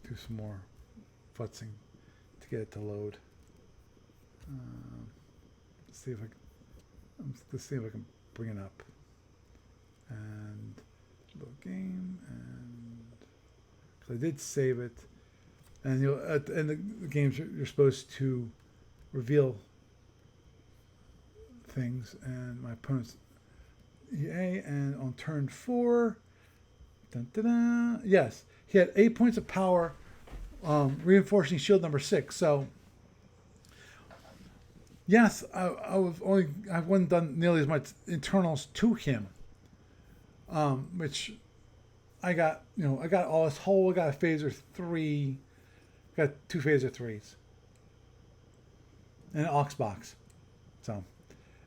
do some more futzing to get it to load. Let's see if I can. Let's see if I can bring it up. And load game, and because I did save it, and at the end of the games you're supposed to reveal things, and my opponent's EA, and on turn 4, yes, he had 8 points of power, reinforcing shield number 6. So yes, I wasn't done nearly as much internals to him, which I got. I got all this whole. I got a phaser 3, got 2 phaser 3s, and an aux box. So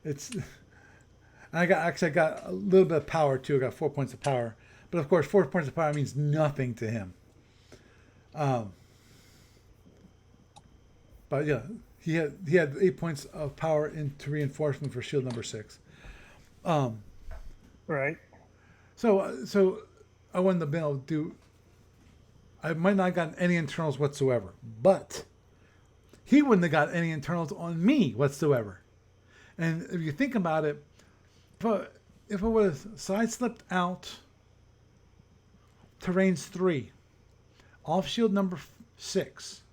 it's. And I got a little bit of power too. I got 4 points of power, but of course 4 points of power means nothing to him. But yeah, he had 8 points of power into reinforcement for shield number 6. Right. So I wouldn't have been able to do. I might not have gotten any internals whatsoever, but he wouldn't have got any internals on me whatsoever. And if you think about it, if I would have side slipped out to range 3, off shield number 6,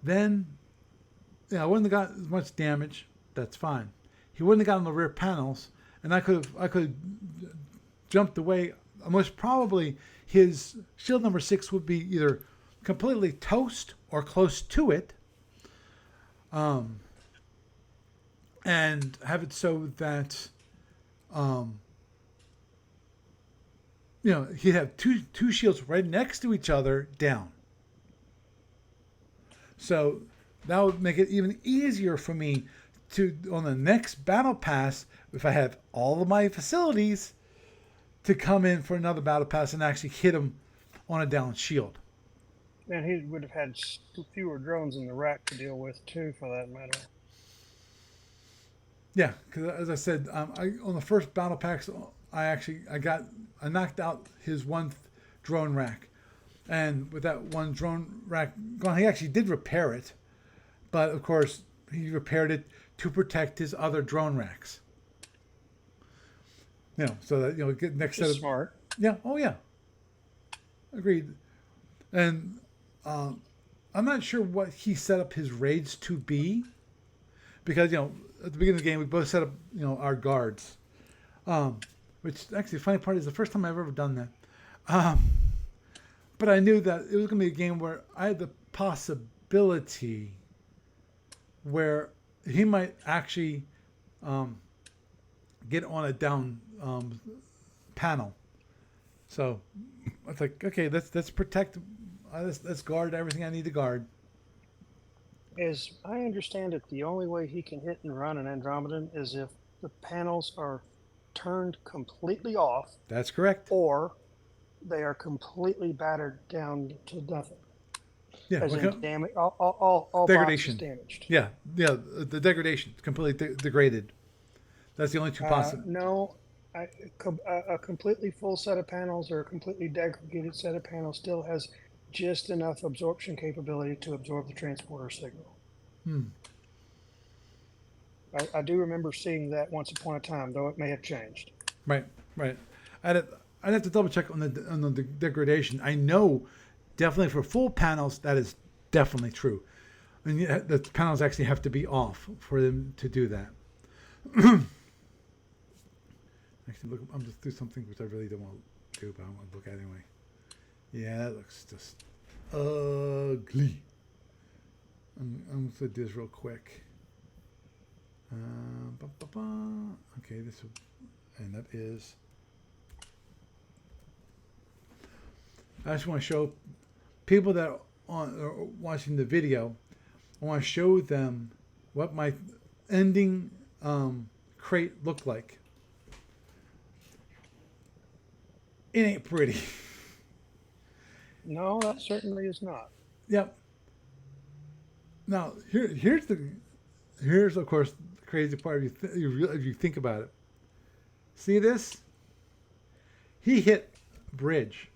then I wouldn't have got as much damage. That's fine. He wouldn't have gotten the rear panels, and I could have jumped away. Most probably his shield number 6 would be either completely toast or close to it. And have it so that, he'd have two shields right next to each other down. So that would make it even easier for me to, on the next battle pass, if I have all of my facilities, to come in for another battle pass and actually hit him on a down shield. And he would have had fewer drones in the rack to deal with too, for that matter. Yeah, because as I said, on the first battle packs, I knocked out his one drone rack, and with that one drone rack gone, he actually did repair it, but of course he repaired it to protect his other drone racks. So that get next set of smart. Yeah. Oh yeah. Agreed. And I'm not sure what he set up his raids to be because at the beginning of the game we both set up our guards. Which actually the funny part is the first time I've ever done that. Um, but I knew that it was going to be a game where I had the possibility where he might actually get on a down panel. So it's like, okay, let's protect, let's guard everything I need to guard. As I understand it, the only way he can hit and run an Andromedan is if the panels are turned completely off That's correct. or they are completely battered down to nothing. Yeah, As in damage, all degradation. boxes damaged. Yeah, the degradation completely degraded. That's the only two possible. No, a completely full set of panels or a completely degraded set of panels still has just enough absorption capability to absorb the transporter signal. I do remember seeing that once upon a time, though it may have changed. Right, right. I'd have to double check on the degradation. I know definitely for full panels that is definitely true. And the panels actually have to be off for them to do that. Actually, look, I'm just doing something which I really don't want to do, but I want to look at anyway. Yeah, that looks just ugly. I'm going to do this real quick. Okay, this will, and that is. I just want to show people that are watching the video. I want to show them what my ending crate looked like. It ain't pretty. No, that certainly is not. Yep. Now here's of course the crazy part if you think about it. See this? He hit bridge.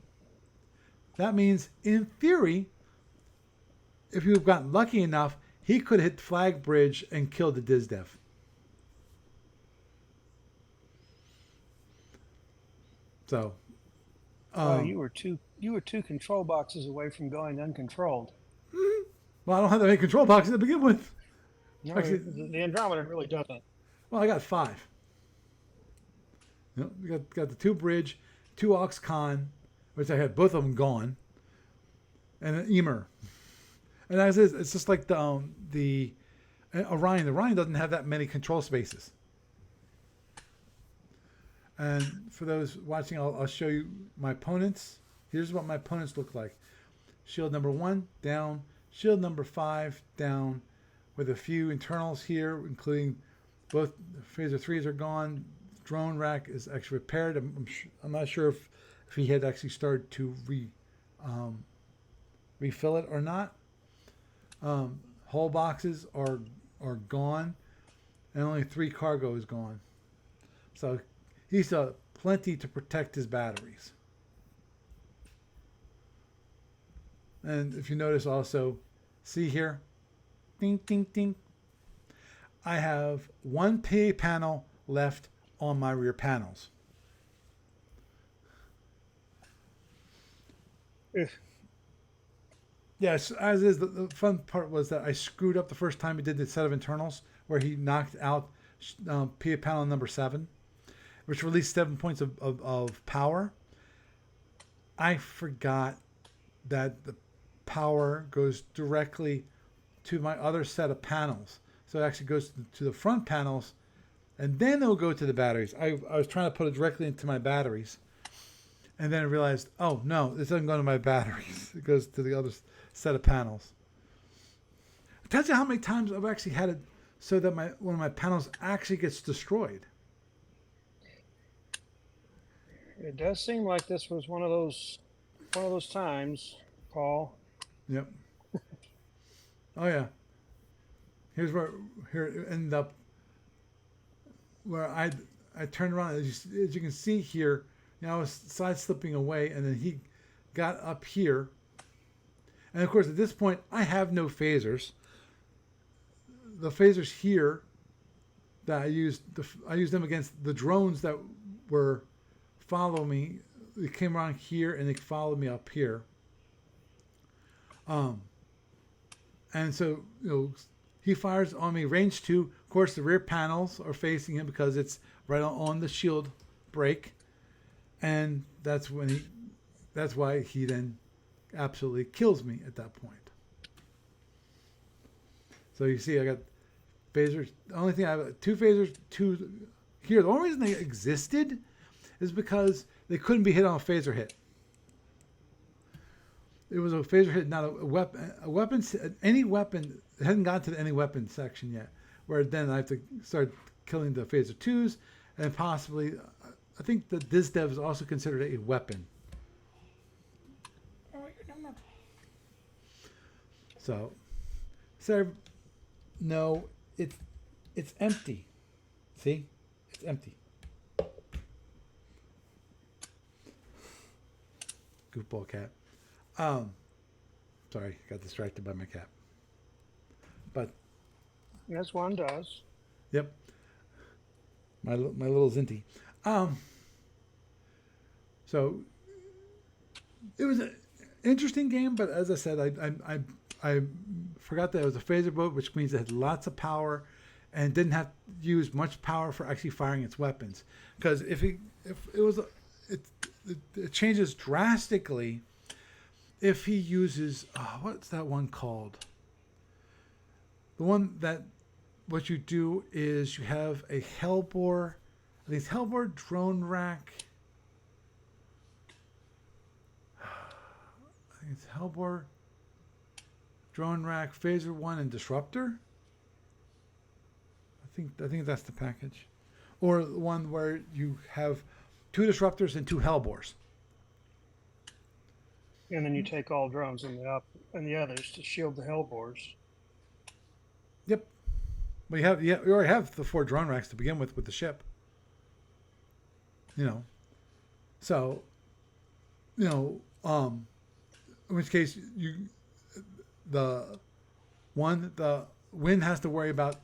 That means in theory, if you've gotten lucky enough, he could hit flag bridge and kill the DizDev. So. You were two control boxes away from going uncontrolled. Well, I don't have that many control boxes to begin with. No, Actually, the Andromeda really doesn't. Well, I got 5. We got the 2 bridge, 2 Oxcon, which I had both of them gone, and an Emer. And as is, it's just like the Orion. The Orion doesn't have that many control spaces. And for those watching, I'll show you my opponents. Here's what my opponents look like. Shield number 1, down. Shield number 5, down. With a few internals here, including both phaser 3s are gone. Drone rack is actually repaired. I'm not sure if he had actually started to refill it or not. Hull boxes are gone. And only 3 cargo is gone. So he's plenty to protect his batteries. And if you notice also, see here, ding, ding, ding. I have 1 PA panel left on my rear panels. Yes, as is, the fun part was that I screwed up the first time he did the set of internals where he knocked out PA panel number 7. Which released 7 points of power. I forgot that the power goes directly to my other set of panels. So it actually goes to the front panels, and then it'll go to the batteries. I was trying to put it directly into my batteries, and then I realized, oh no, this doesn't go to my batteries. It goes to the other set of panels. It tells you how many times I've actually had it so that one of my panels actually gets destroyed. It does seem like this was one of those times, Paul. Yep. Oh yeah. Here it ended up where I turned around as you can see here. I was side slipping away, and then he got up here, and of course at this point I have no phasers. The phasers here that I used them against the drones that were follow me they came around here and they followed me up here. And so, he fires on me range 2. Of course, the rear panels are facing him because it's right on the shield break. And that's why he then absolutely kills me at that point. So you see, I got phasers. The only thing I have 2 phasers, 2 here. The only reason they existed is because they couldn't be hit on a phaser hit. It was a phaser hit, not a weapon. Any weapon, it hadn't gotten to any weapon section yet. Where then I have to start killing the phaser 2s, and possibly, I think that this dev is also considered a weapon. So no, it's empty. See, it's empty. Goofball cat. Sorry, got distracted by my cat. But As one does. yep, my little Zinty. So it was an interesting game, but as I said, I forgot that it was a phaser boat, which means it had lots of power and didn't have to use much power for actually firing its weapons. Because it changes drastically if he uses what's that one called? The one that what you do is you have a Hellbore, I think it's Hellbore drone rack. I think it's Hellbore drone rack, phaser 1, and disruptor. I think that's the package, or the one where you have 2 disruptors and 2 Hellbores. And then you take all drones and the others to shield the hellbores. Yep. But you already have the 4 drone racks to begin with the ship. So, in which case the wind has to worry about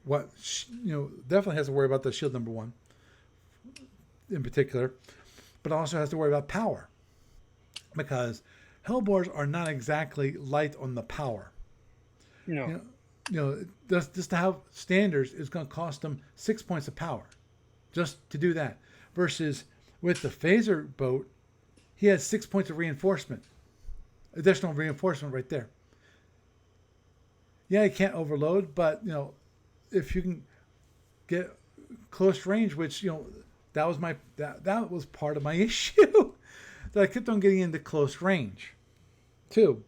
definitely has to worry about the shield number 1 in particular, but also has to worry about power. Because Hellbores are not exactly light on the power. No. Just to have standards is going to cost them 6 points of power, just to do that. Versus with the phaser boat, he has 6 points of reinforcement, additional reinforcement right there. Yeah, he can't overload, but if you can get close range, which that was part of my issue. That I kept on getting into close range, too.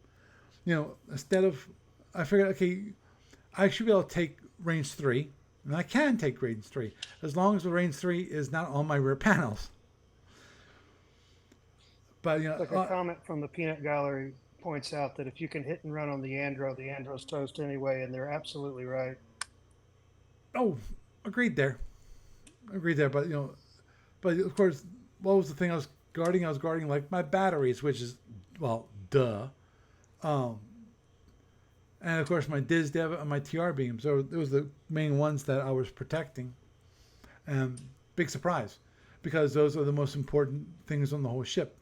Instead of, I figured, okay, I should be able to take range 3, and I can take range 3, as long as the range 3 is not on my rear panels. But, Like a comment from the Peanut Gallery points out that if you can hit and run on the Andro's toast anyway, and they're absolutely right. Oh, agreed there. But, but of course, what was the thing I was guarding? I was guarding like my batteries, which is, well, duh. And of course my Diz Dev and my TR beams. So those were the main ones that I was protecting. And big surprise, because those are the most important things on the whole ship.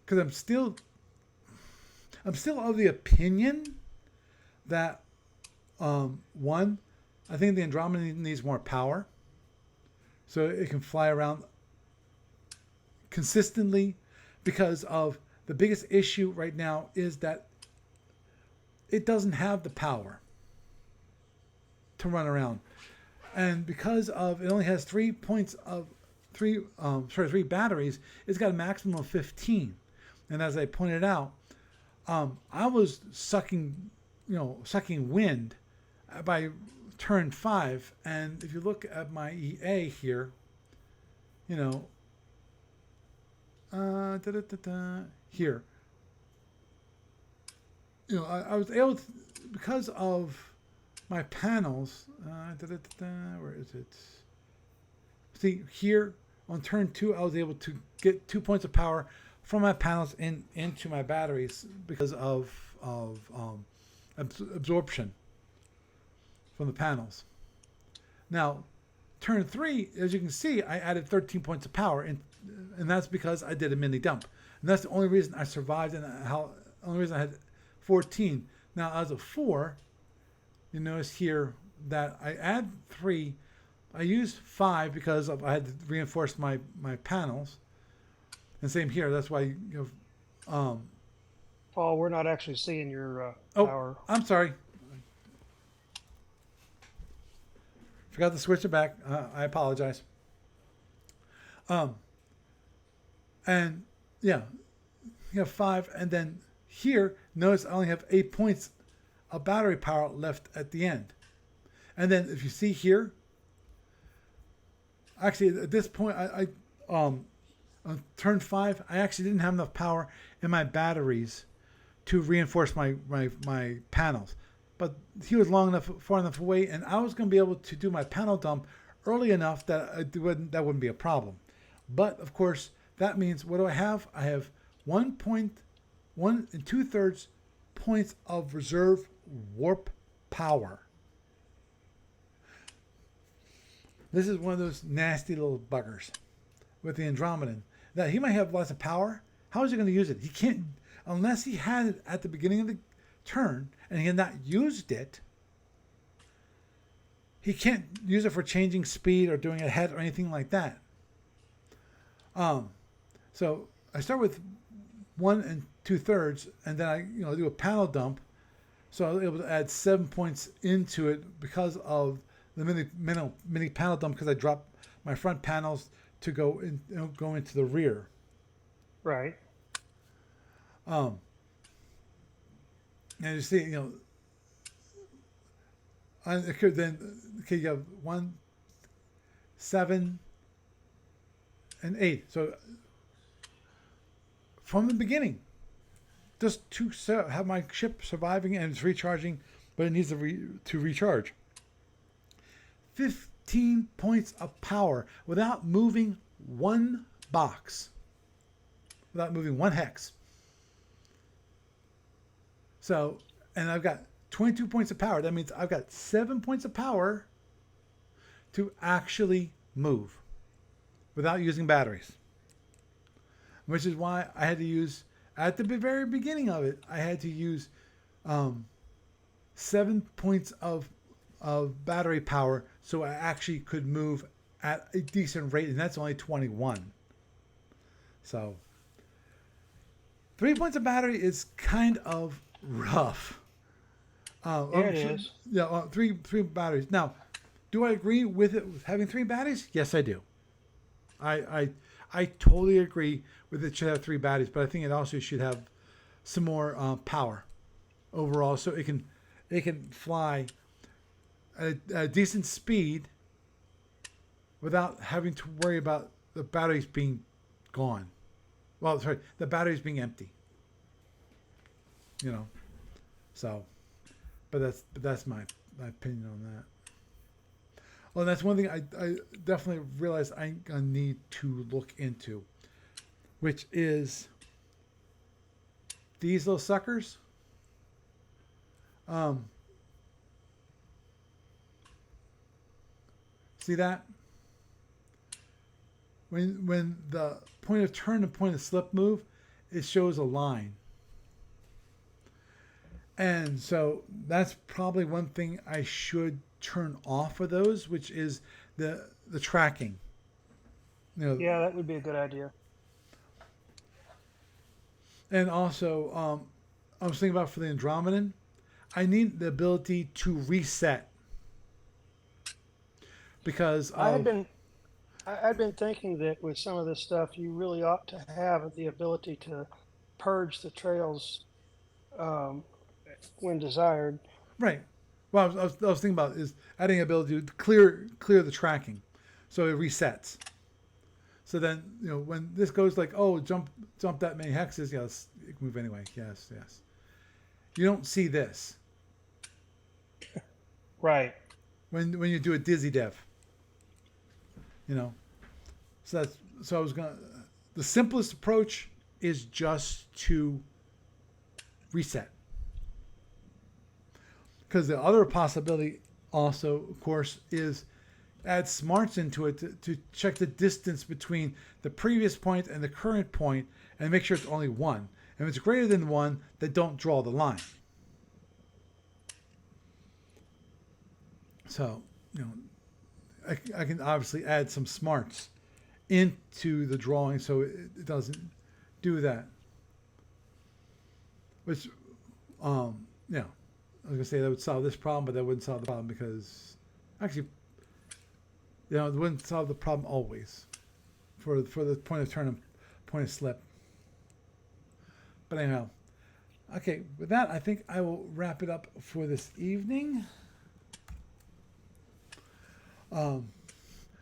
Because I'm still of the opinion that one, I think the Andromeda needs more power, so it can fly around consistently, because of the biggest issue right now is that it doesn't have the power to run around, and because of it only has 3 batteries, it's got a maximum of 15. And as I pointed out, I was sucking wind by turn 5, and if you look at my EA here, here, I was able to, because of my panels, where is it? See, here on turn 2, I was able to get 2 points of power from my panels into my batteries because of absorption from the panels. Now, turn 3, as you can see, I added 13 points of power, and that's because I did a mini dump. And that's the only reason I survived, and only reason I had 14. Now, as a 4, you notice here that I add 3. I used 5 because I had to reinforce my panels. And same here. That's why you have. Paul, we're not actually seeing your Oh, power. I'm sorry. Forgot to switch it back. I apologize. And yeah, you have 5, and then here, notice I only have 8 points of battery power left at the end. And then if you see here, actually at this point, I on turn 5, I actually didn't have enough power in my batteries to reinforce my panels. But he was far enough away, and I was going to be able to do my panel dump early enough that that wouldn't be a problem. But of course, that means what do I have? I have 1 2/3 points of reserve warp power. This is one of those nasty little buggers with the Andromedan. Now, he might have lots of power. How is he going to use it? He can't, unless he had it at the beginning of the turn and he had not used it. He can't use it for changing speed or doing a head or anything like that. So I start with 1 2/3, and then I do a panel dump. So I was able to add 7 points into it because of the mini panel dump, because I dropped my front panels to go into the rear. Right. And you see, you have 1, 7, and 8. So from the beginning, just to have my ship surviving and it's recharging, but it needs to recharge. 15 points of power without moving one box, without moving one hex. So, and I've got 22 points of power. That means I've got 7 points of power to actually move without using batteries. Which is why I had to use, at the very beginning of it, I had to use 7 points of battery power so I actually could move at a decent rate, and that's only 21. So 3 points of battery is kind of rough. It is. Yeah, three batteries. Now, do I agree with it with having 3 batteries? Yes, I do. I totally agree with it should have 3 batteries, but I think it also should have some more power overall, so it can fly at a decent speed without having to worry about the batteries being gone. Well, sorry, the batteries being empty. So, but that's my opinion on that. Well, that's one thing I definitely realized I'm gonna need to look into, which is these little suckers. See that? When the point of turn and point of slip move, it shows a line. And so that's probably one thing I should turn off of those, which is the tracking. Yeah, that would be a good idea. And also, I was thinking about for the Andromedan, I need the ability to reset. Because I've been thinking that with some of this stuff, you really ought to have the ability to purge the trails when desired. Right. Well, I was thinking about is adding ability to clear the tracking, so it resets. So then when this goes like, oh, jump that many hexes, yes, it can move anyway. Yes. You don't see this. Right. When you do a dizzy dev. So I was gonna. The simplest approach is just to reset. Because the other possibility also, of course, is add smarts into it to check the distance between the previous point and the current point and make sure it's only one. And if it's greater than one, then don't draw the line. So, I can obviously add some smarts into the drawing so it doesn't do that. Which, I was gonna say that would solve this problem, but that wouldn't solve the problem because, actually, it wouldn't solve the problem always, for the point of turn and point of slip. But anyhow, okay. With that, I think I will wrap it up for this evening.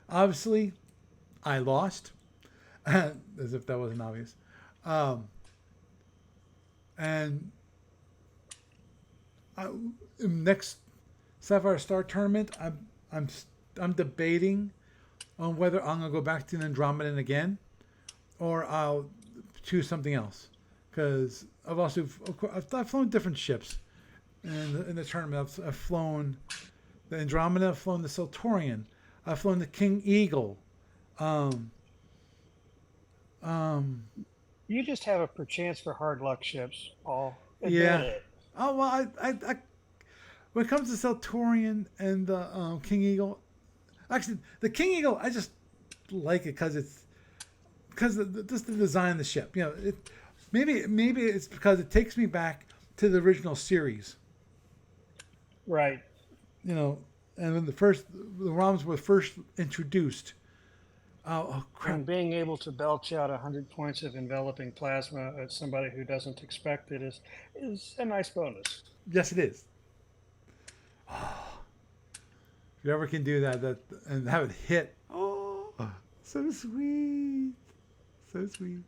Obviously, I lost, as if that wasn't obvious. And next Sapphire Star tournament, I'm debating on whether I'm gonna go back to Andromedan again, or I'll choose something else. Because I've flown different ships in the tournament. I've flown the Andromeda, I've flown the Centaurian, I've flown the King Eagle. You just have a perchance for hard luck ships, Paul. Yeah. It. Oh well, I when it comes to Centaurian and the King Eagle, actually the King Eagle, I just like it because just the design of the ship. Maybe it's because it takes me back to the original series. Right. And when the ROMs were first introduced. Oh crap! And being able to belch out 100 points of enveloping plasma at somebody who doesn't expect it is a nice bonus. Yes, it is. If you ever can do that and have it hit, so sweet, so sweet.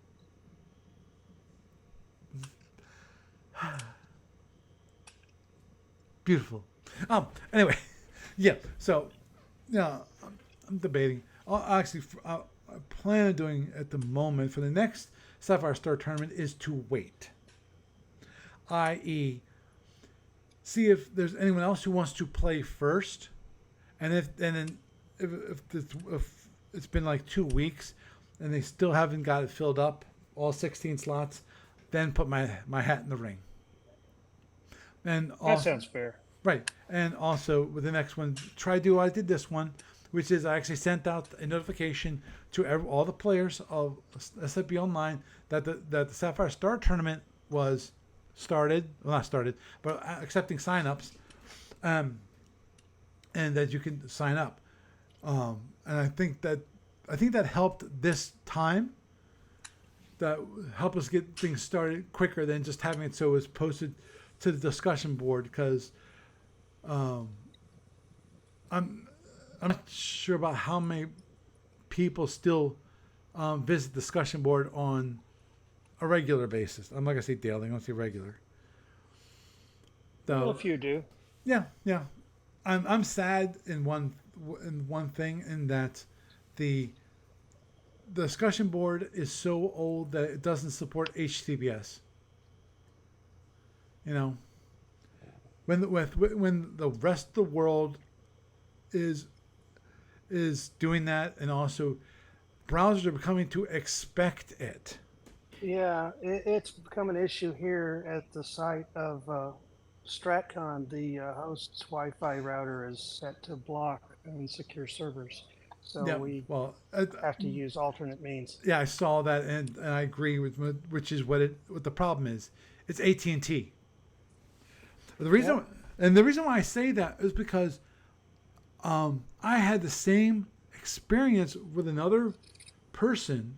Beautiful. Anyway, yeah. So, I'm debating. I plan on doing at the moment for the next Sapphire Star tournament is to wait. I.e., see if there's anyone else who wants to play first, and if it's been like 2 weeks and they still haven't got it filled up, all 16 slots, then put my hat in the ring. And also, that sounds fair. Right, and also with the next one, try to do what I did this one, which is I actually sent out a notification to all the players of SFU Online that the Sapphire Star tournament was started. Well, not started, but accepting signups, and that you can sign up. And I think that helped this time. That helped us get things started quicker than just having it so it was posted to the discussion board, because I'm not sure about how many people still visit the discussion board on a regular basis. I'm not gonna say daily. I'm gonna say regular. Well, a few do. Yeah. I'm sad in one thing, in that the discussion board is so old that it doesn't support HTTPS. When the rest of the world is doing that, and also browsers are becoming to expect it. Yeah, it's become an issue here at the site of StratCon. The host's Wi-Fi router is set to block insecure servers, so we have to use alternate means. Yeah, I saw that, and I agree with which is what the problem is. It's AT&T. The reason why I say that is because I had the same experience with another person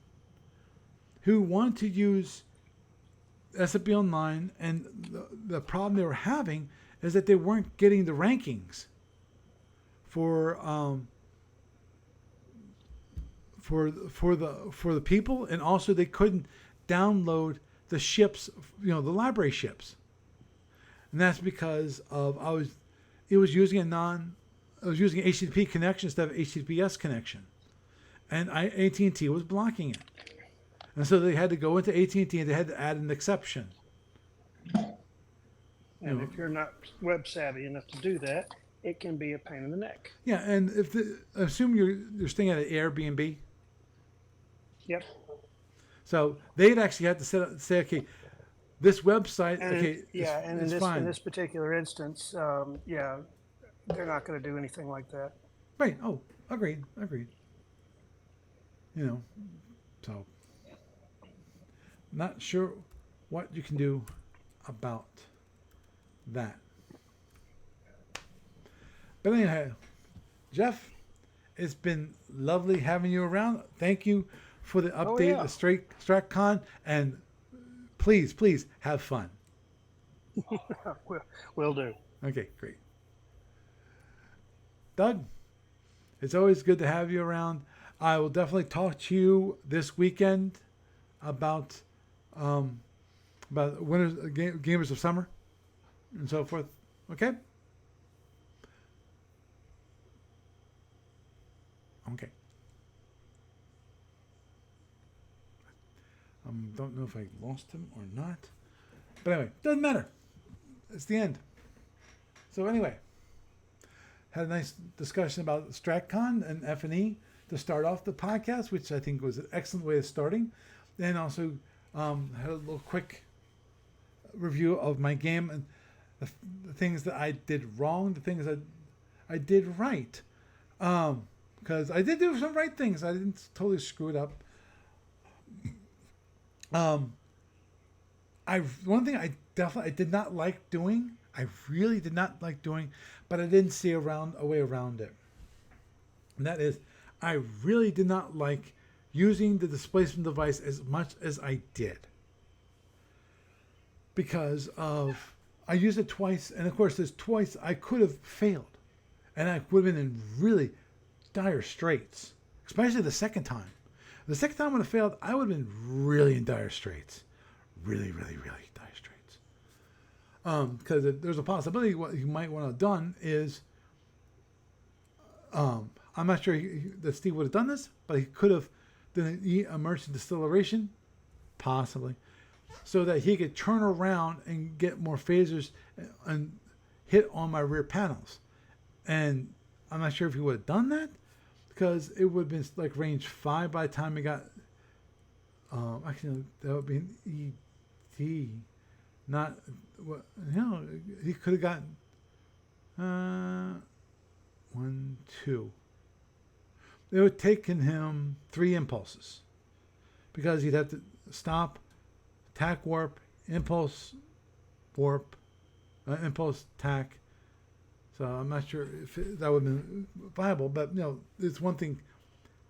who wanted to use SFU Online, and the problem they were having is that they weren't getting the rankings for the people, and also they couldn't download the ships, the library ships, and that's because of I was using HTTP connection instead of HTTPS connection, and AT&T was blocking it, and so they had to go into AT&T and they had to add an exception. And if you're not web savvy enough to do that, it can be a pain in the neck. Yeah, and assume you're staying at an Airbnb, Yep. so they'd actually have to say, okay, this website, And okay, and it's in fine. this particular instance, yeah, they're not going to do anything like that. Right. Oh, agreed. Agreed. You know, so not sure what you can do about that. But anyhow, Jeff, it's been lovely having you around. Thank you for the Oh, update, yeah. the StratCon, and please have fun. Will do. Okay, great. Doug, it's always good to have you around. I will definitely talk to you this weekend about winners gamers of summer and so forth. Okay. Okay. Don't know if I lost him or not, but anyway, doesn't matter. It's the end. So anyway, had a nice discussion about StratCon and F&E to start off the podcast, which I think was an excellent way of starting. And also had a little quick review of my game and the things that I did wrong, the things that I did right. Because I did do some right things. I didn't totally screw it up. One thing I did not like doing. I really did not like doing, but I didn't see a way around it. And that is, I really did not like using the displacement device as much as I did. Because I used it twice, and of course, there's twice I could have failed. And I would have been in really dire straits, especially the second time. The second time I would have failed, I would have been really in dire straits. Really dire straits. Because there's a possibility what you might want to have done is, I'm not sure that Steve would have done this, but he could have done an immersion distillation, possibly, so that he could turn around and get more phasers and hit on my rear panels. And I'm not sure if he would have done that, because it would have been like range 5 by the time he got. Actually, that would be an ED, not. He could have gotten 1, 2. It would have taken him 3 impulses, because he'd have to stop, tack warp, impulse warp, impulse tack. So I'm not sure if that would have been viable, but it's one thing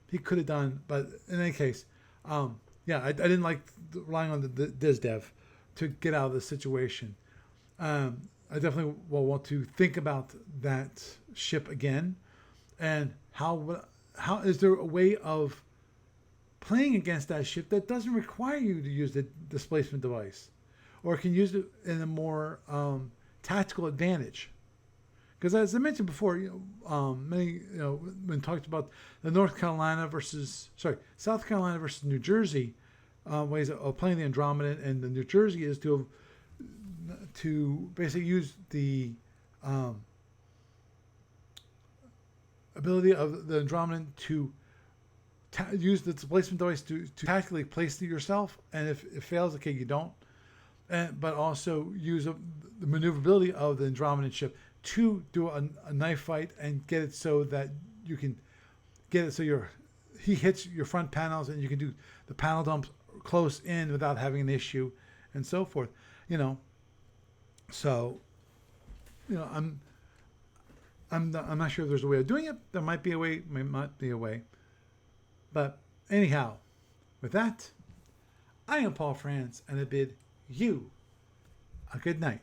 he could have done. But in any case, I didn't like relying on the DizDev to get out of the situation. I definitely will want to think about that ship again, and how is there a way of playing against that ship that doesn't require you to use the displacement device, or can use it in a more tactical advantage. Because as I mentioned before, when talked about the South Carolina versus New Jersey ways of playing the Andromedan, and the New Jersey is to basically use the ability of the Andromedan to use the displacement device to tactically place it yourself, and if it fails, okay, you don't. But also use the maneuverability of the Andromedan ship to do a knife fight and get it so that you can get it so he hits your front panels, and you can do the panel dumps close in without having an issue, and so forth. So I'm not sure if there's a way of doing it. There might be a way, may not be a way. But anyhow, with that, I am Paul France, and I bid you a good night.